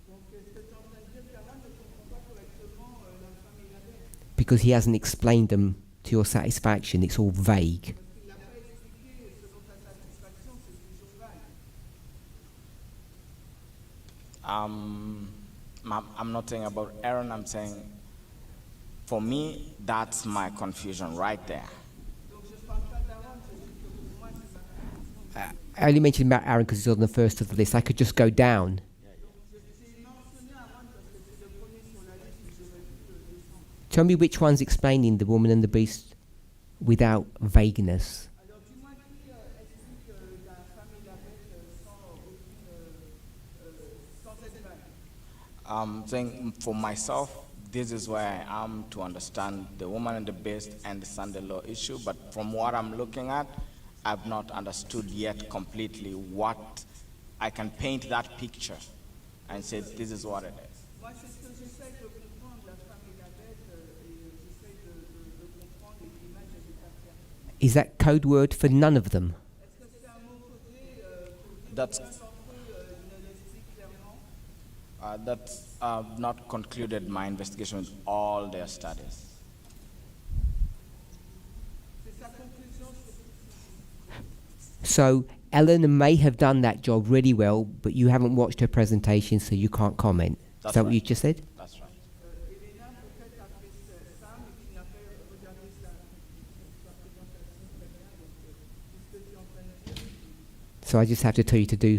Because he hasn't explained them to your satisfaction, it's all vague. I'm not saying about Aaron, I'm saying for me, that's my confusion right there. I only mentioned about Aaron because he's on the first of the list. I could just go down. Tell me which one's explaining the woman and the beast without vagueness. I'm saying for myself, this is where I am to understand the woman and the beast and the Sunday law issue, but from what I'm looking at, I've not understood yet completely what I can paint that picture and say this is what it is. Is that code word for none of them? That's not concluded my investigation with all their studies. So Ellen may have done that job really well, but you haven't watched her presentation, so you can't comment. That's Is that right. what you just said? That's right. So I just have to tell you to do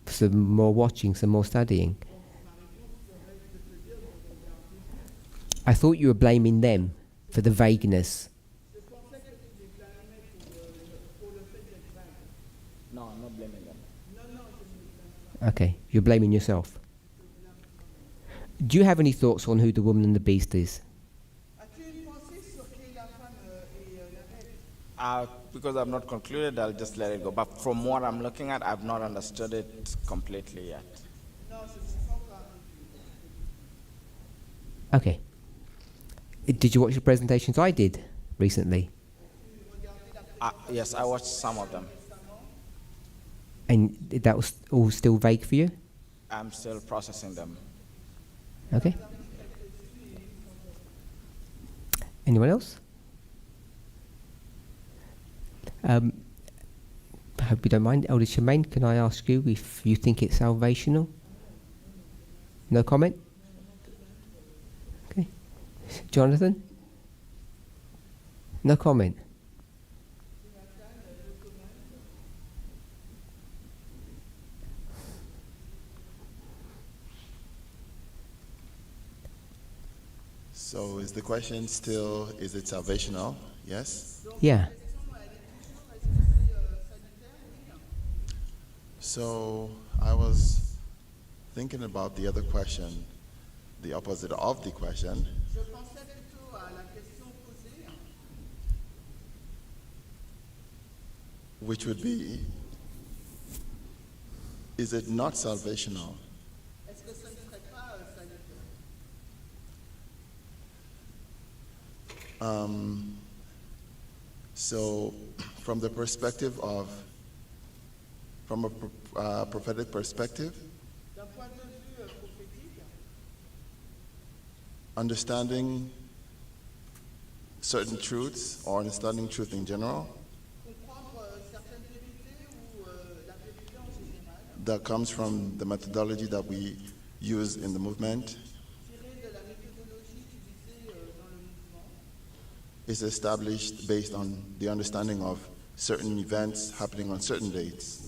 some more watching, some more studying. I thought you were blaming them for the vagueness. No, I'm not blaming them. Okay, you're blaming yourself. Do you have any thoughts on who the woman and the beast is? Because I've not concluded, I'll just let it go. But from what I'm looking at, I've not understood it completely yet. Okay. Did you watch the presentations I did recently? Yes, I watched some of them. And that was all still vague for you? I'm still processing them. Okay. Anyone else? I hope you don't mind. Elder Shemaine, can I ask you if you think it's salvational? No comment? Okay. Jonathan? No comment. So is the question still, is it salvational? Yes? Yeah. So I was thinking about the other question, the opposite of the question. Which would be, is it not salvational? est-ce que ça ne serait pas salutaire? So, from the perspective of, from a prophetic perspective, D'un point de vue prophétique, understanding certain truths or understanding truth in general comprendre certaines vérités ou la vérité en général, that comes from the methodology that we use in the movement tirée de la méthodologie utilisée dans le mouvement, is established based on the understanding of certain events happening on certain dates.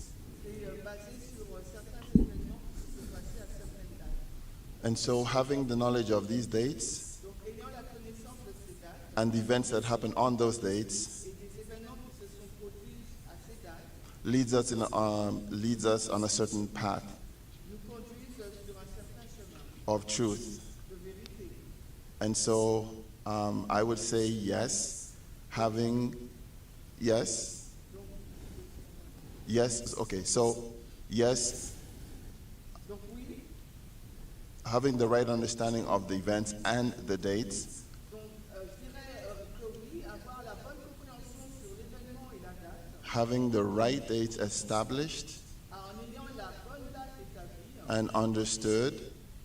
est basée sur certains événements qui se sont passés à certaines dates. And so, having the knowledge of these dates Donc, ayant la connaissance de ces dates and the events that happen on those dates et des événements qui se sont produits à ces dates, leads us on a certain path nous conduisent sur un certain chemin of truth. de vérité. And so, I would say yes, yes, okay, so yes, Donc oui, having the right understanding of the events and the dates donc je dirais que oui, avoir la bonne compréhension sur l'événement et la date, having the right dates established en ayant la bonne date établie and understood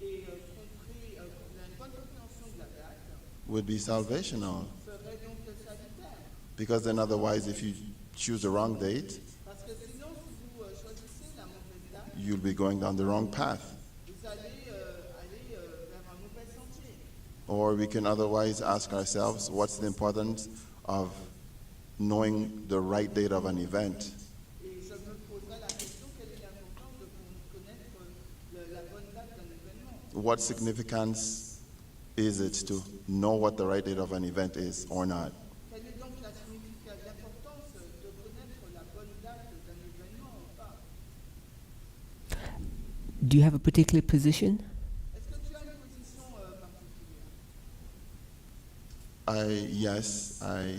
et compris, une bonne compréhension de la date, would be salvational. serait donc salutaire. Because then otherwise, if you choose the wrong date, Parce que sinon, si vous choisissez la mauvaise date, you'll be going down the wrong path. vous allez aller vers un mauvais sentier. Or we can otherwise ask ourselves, what's the importance of knowing the right date of an event? Et je me poserai la question, quelle est l'importance de connaître la bonne date d'un événement? What significance is it to know what the right date of an event is or not? Quelle est donc l'importance de connaître la bonne date d'un événement ou pas? Do you have a particular position? Est-ce que tu as une position particulière? Yes, I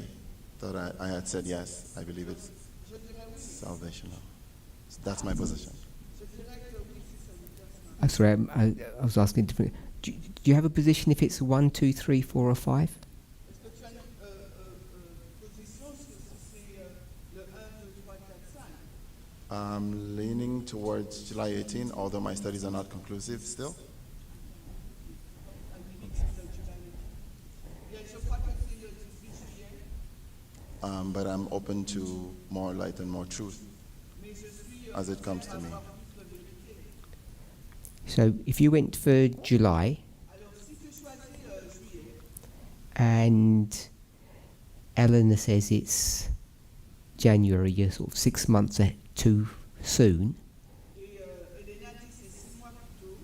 thought I had said yes. I believe it's Je dirais oui. salvational. So that's my position. Je dirais que oui, c'est salutaire ce matin. I'm sorry, I was asking different. Do you have a position if it's 1, 2, 3, 4, or 5? Est-ce que tu as une position si c'est le 1, 2, 3, 4, 5? I'm leaning towards July 18, although my studies are not conclusive still. Bien, je crois que c'est le 18 juillet, But I'm open to more light and more truth mais je suis as it comes to me. avoir plus de vérité. So if you went for July Alors, si tu choisis juillet, and Eleanor says it's January, you're sort of 6 months too soon, et Elena dit c'est 6 mois plus tôt,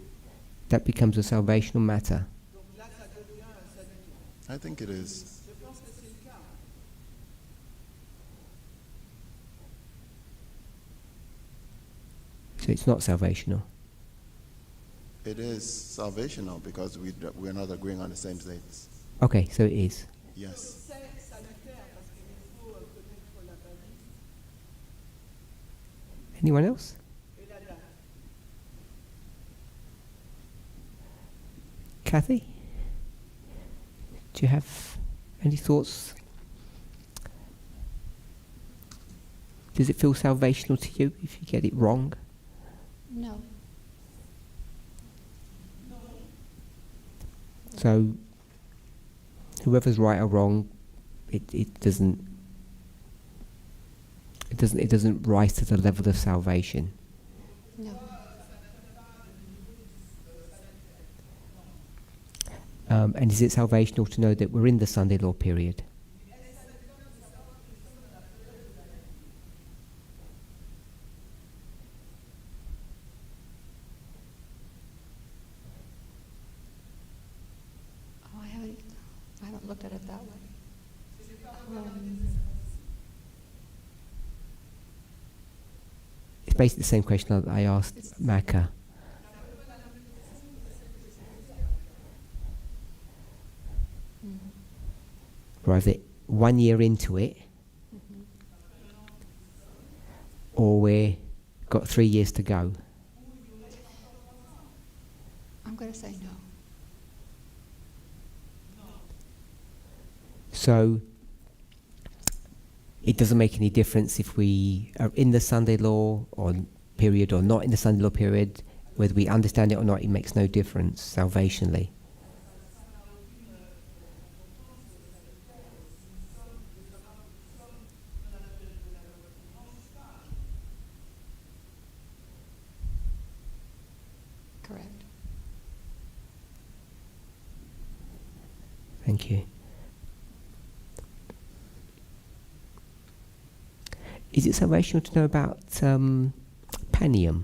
that becomes a salvational matter. donc là, ça devient salutaire. I think it is. Je pense que c'est le cas. So it's not salvational. It is salvational because we're not agreeing on the same dates. Okay, so it is. Yes. C'est salutaire parce qu'il faut connaître la balise Anyone else? et la date. Kathy? Do you have any thoughts? Does it feel salvational to you if you get it wrong? No. So whoever's right or wrong, it doesn't rise to the level of salvation. No. And is it salvational to know that we're in the Sunday law period? Oh, I haven't looked at it that way. It's basically the same question that I asked Maka. We're either 1 year into it, or we've got 3 years to go. I'm going to say no. So it doesn't make any difference if we are in the Sunday law or period or not in the Sunday law period, whether we understand it or not, it makes no difference salvationally. Correct. Thank you. Is it salvational to know about Panium?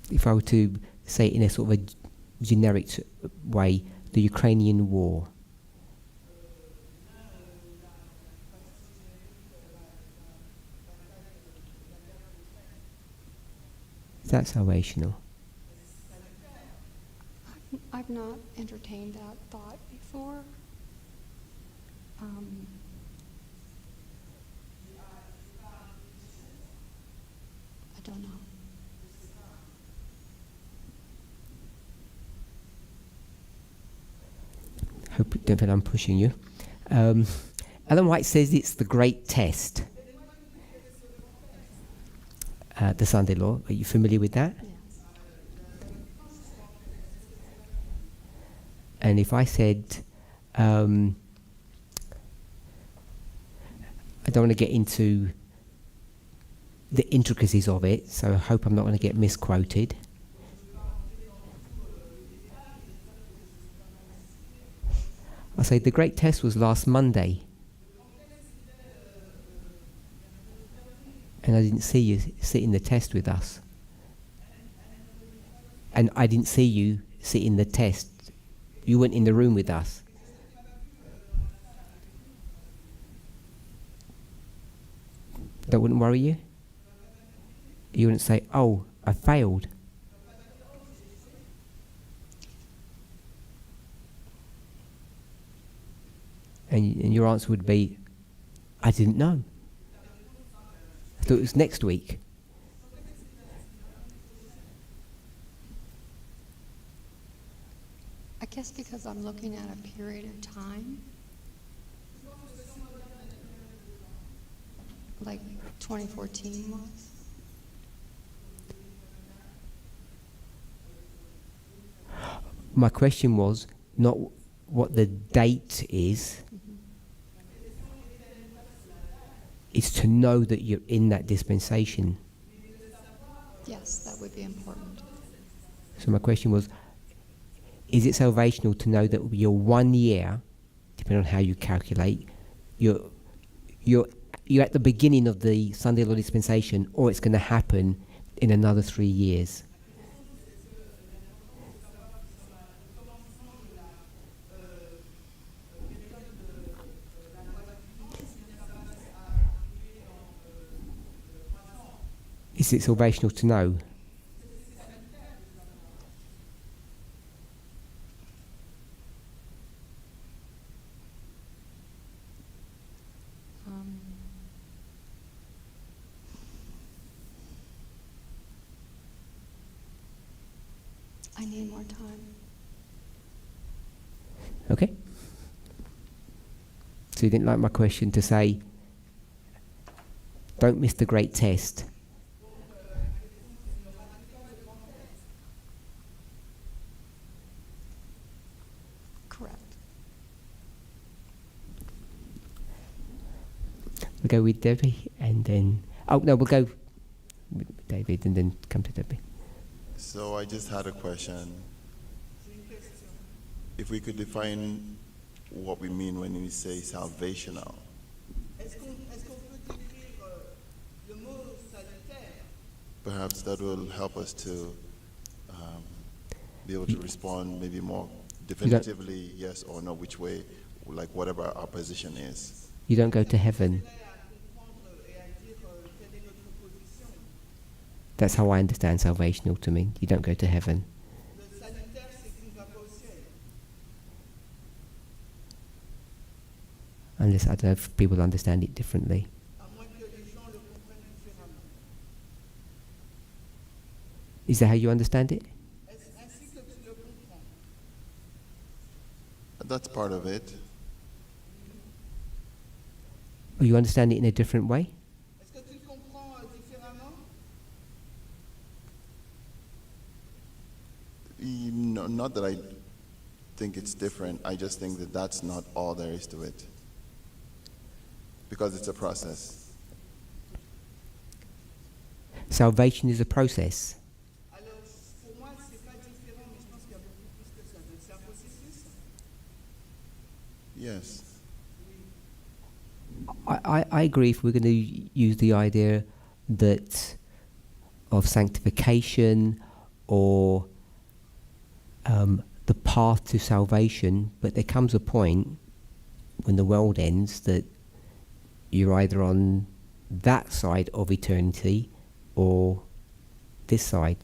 If I were to say it in a sort of a generic way, the Ukrainian war. Is that salvational? I've not entertained that thought before. I don't know. Hope don't feel I'm pushing you. Ellen White says it's the great test. The Sunday law. Are you familiar with that? Yes. And if I said, I don't want to get into the intricacies of it, so I hope I'm not going to get misquoted. I'll say the great test was last Monday. And I didn't see you sit in the test with us. And I didn't see you sit in the test. You weren't in the room with us. That wouldn't worry you? You wouldn't say, oh, I failed. And your answer would be, I didn't know. I thought it was next week. I guess because I'm looking at a period of time, like 2014 was. My question was not what the date is. It's to know that you're in that dispensation. Yes, that would be important. So my question was, is it salvational to know that you're 1 year, depending on how you calculate, you're at the beginning of the Sunday law dispensation, or it's going to happen in another 3 years? Is it salvational to know? I need more time. Okay. So you didn't like my question to say, don't miss the great test. Correct. We'll go with Debbie and then... Oh, no, we'll go with David and then come to Debbie. So I just had a question. If we could define what we mean when we say salvational. Est-ce qu'on peut décrire le mot salutaire? Perhaps that will help us to be able to respond maybe more definitively, yes or no, which way, like whatever our position is. You don't go to heaven. That's how I understand salvational to me. You don't go to heaven. Le salutaire, c'est qu'il ne va pas au ciel. Unless, I don't know if people understand it differently. À moins que les gens le comprennent différemment. Is that how you understand it? Ainsi que tu le comprends. That's part of it. Or you understand it in a different way? Est-ce que tu le comprends différemment? No, not that I think it's different. I just think that that's not all there is to it. Because it's a process. Salvation is a process. Alors, pour moi, c'est pas différent, mais je pense qu'il y a beaucoup plus que ça. Donc, c'est un processus. Yes. I agree if we're going to use the idea that of sanctification or the path to salvation, but there comes a point when the world ends that you're either on that side of eternity or this side.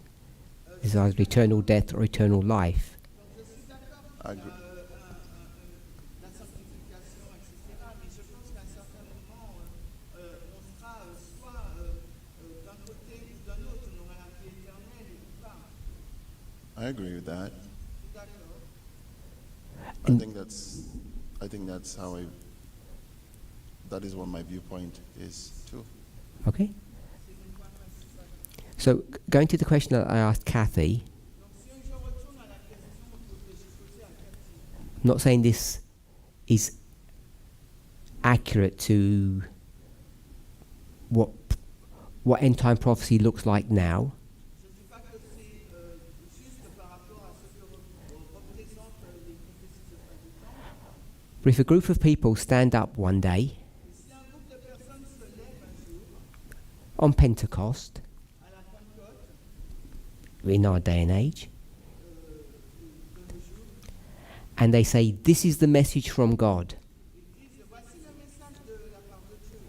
It's either eternal death or eternal life. I agree. La sanctification, etc. Mais je pense qu'à un certain moment, on sera soit d'un côté ou d'un autre, on aura la vie éternelle ou pas. I agree with that. D'accord. I think that's how that is what my viewpoint is too. Okay? So, going to the question that I asked Kathy, Donc, si je retourne à la question que j'ai posée à Cathy, I'm not saying this is accurate to what end time prophecy looks like now. je ne dis pas que c'est juste par rapport à ce que représentent les prophéties de fin du temps. But if a group of people stand up one day Et si un groupe de personnes se lève un jour, on Pentecost, à la Pentecôte, in our day and age, de nos jours, and they say, "This is the message from God," ils disent voici le message de la part de Dieu.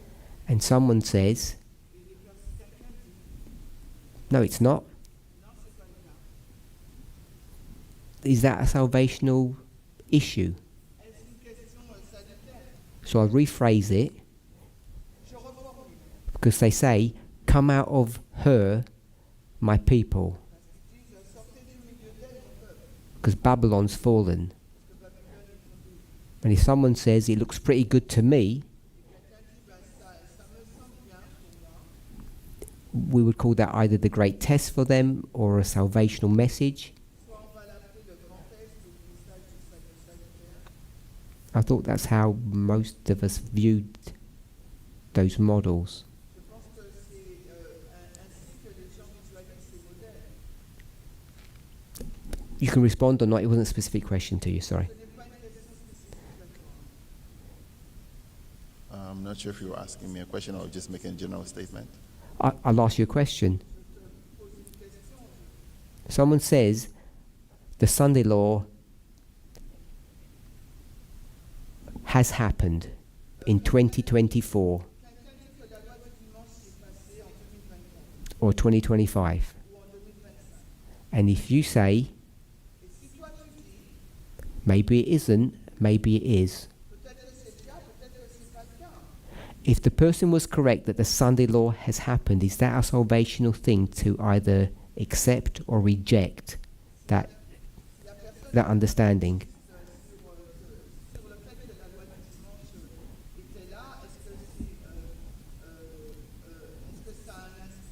and someone says, Et quelqu'un dit "No, it's not." non, c'est pas le cas. Is that a salvational issue? Est-ce une question salutaire? So I rephrase it Je reformule. because they say, "Come out of her, my people," Ils disent sortez du milieu d'elle, mon peuple, because Babylon's fallen. parce que Babylone est tombée. And if someone says, "It looks pretty good to me," Quelqu'un dit ça me semble bien pour moi. we would call that either the great test for them or a salvational message. Soit on va l'appeler le grand test ou le message du salut salutaire. I thought that's how most of us viewed those models. Je pense que c'est ainsi que les gens visualisent ces modèles. You can respond or not. It wasn't a specific question to you, sorry. Ce n'est pas une question spécifique à toi. I'm not sure if you were asking me a question or just making a general statement. I'll ask you a question. Someone says the Sunday law has happened in 2024 Quelqu'un dit que la loi du dimanche s'est passée en 2024 or 2025. ou en 2025. And if you say, Et si toi tu dis, maybe it isn't, maybe it is, peut-être que c'est le cas, peut-être que c'est pas le cas. if the person was correct that the Sunday law has happened, is that a salvational thing to either accept or reject that understanding? Sur le fait que la loi du dimanche était là, est-ce que ça a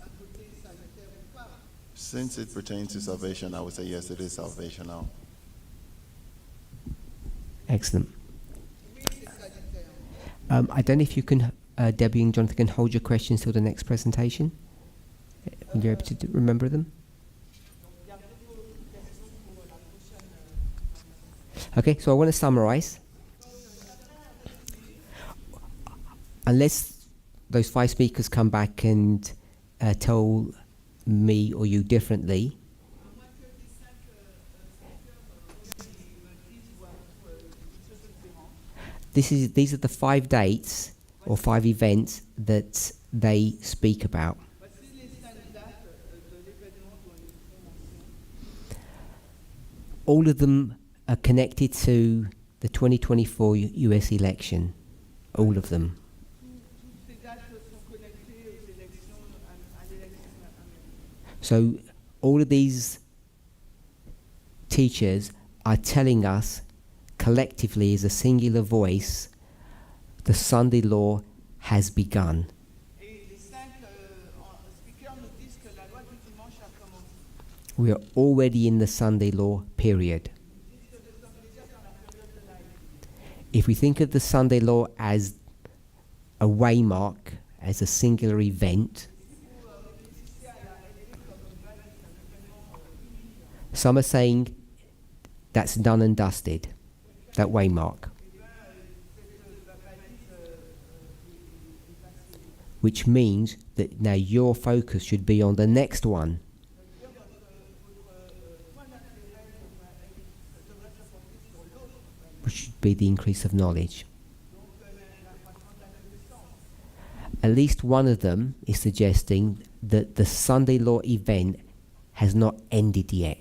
un côté salutaire ou pas? Since it pertains to salvation, I would say yes, it is salvational. Excellent. Oui, c'est salutaire. I don't know if you can, Debbie and Jonathan, can hold your questions till the next presentation. When you're able to remember them. Gardez vos questions pour la prochaine. Okay, so I want to summarize. Unless those 5 speakers come back and tell me or you differently, À moins que les 5 speakers me disent ou une chose différente. these are the 5 dates or 5 events that they speak about. Voici les 5 dates de l'événement dont ils font mention. All of them are connected to the 2024 US election. All of them. Toutes ces dates sont connectées aux élections, à l'élection américaine. So all of these teachers are telling us collectively as a singular voice, the Sunday law has begun. Et les 5 speakers nous disent que la loi du dimanche a commencé. We are already in the Sunday law period. If we think of the Sunday law as a waymark, as a singular event, some are saying that's done and dusted, that waymark. Which means that now your focus should be on the next one. Which should be the increase of knowledge. At least one of them is suggesting that the Sunday law event has not ended yet.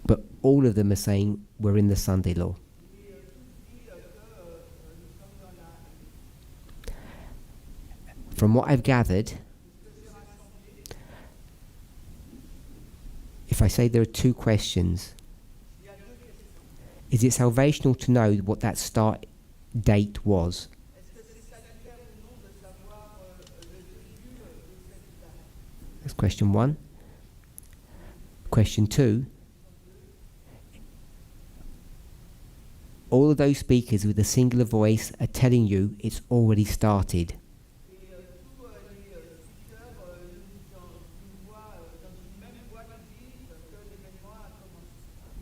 But all of them are saying we're in the Sunday law. From what I've gathered, if I say there are 2 questions, is it salvational to know what that start date was? That's question 1. Question 2. All of those speakers with a singular voice are telling you it's already started.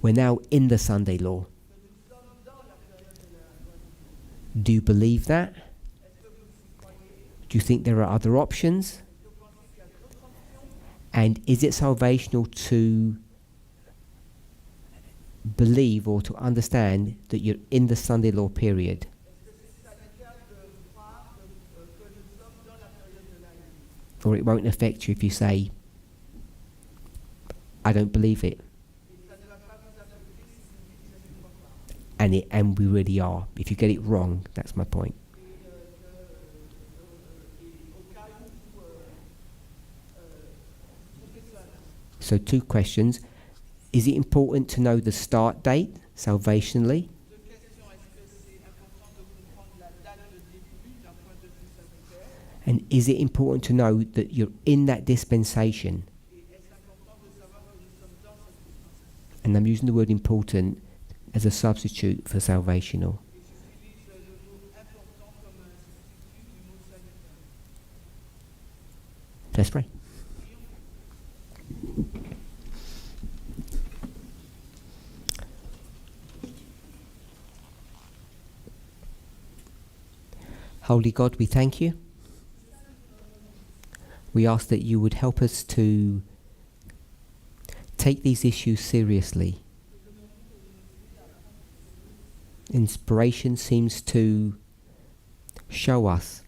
We're now in the Sunday law. Do you believe that? Do you think there are other options? And is it salvational to believe or to understand that you're in the Sunday law period? Or it won't affect you if you say, I don't believe it. And we really are. If you get it wrong, that's my point. So 2 questions. Is it important to know the start date, salvationally? And is it important to know that you're in that dispensation? And I'm using the word important as a substitute for salvational. Let's pray. Holy God, we thank you. We ask that you would help us to take these issues seriously. Inspiration seems to show us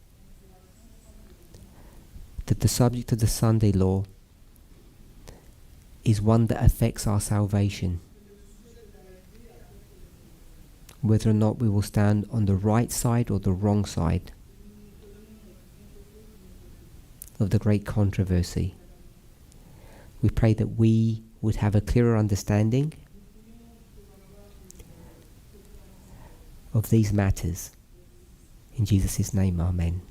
that the subject of the Sunday law is one that affects our salvation. Whether or not we will stand on the right side or the wrong side of the great controversy. We pray that we would have a clearer understanding of these matters. In Jesus' name, amen.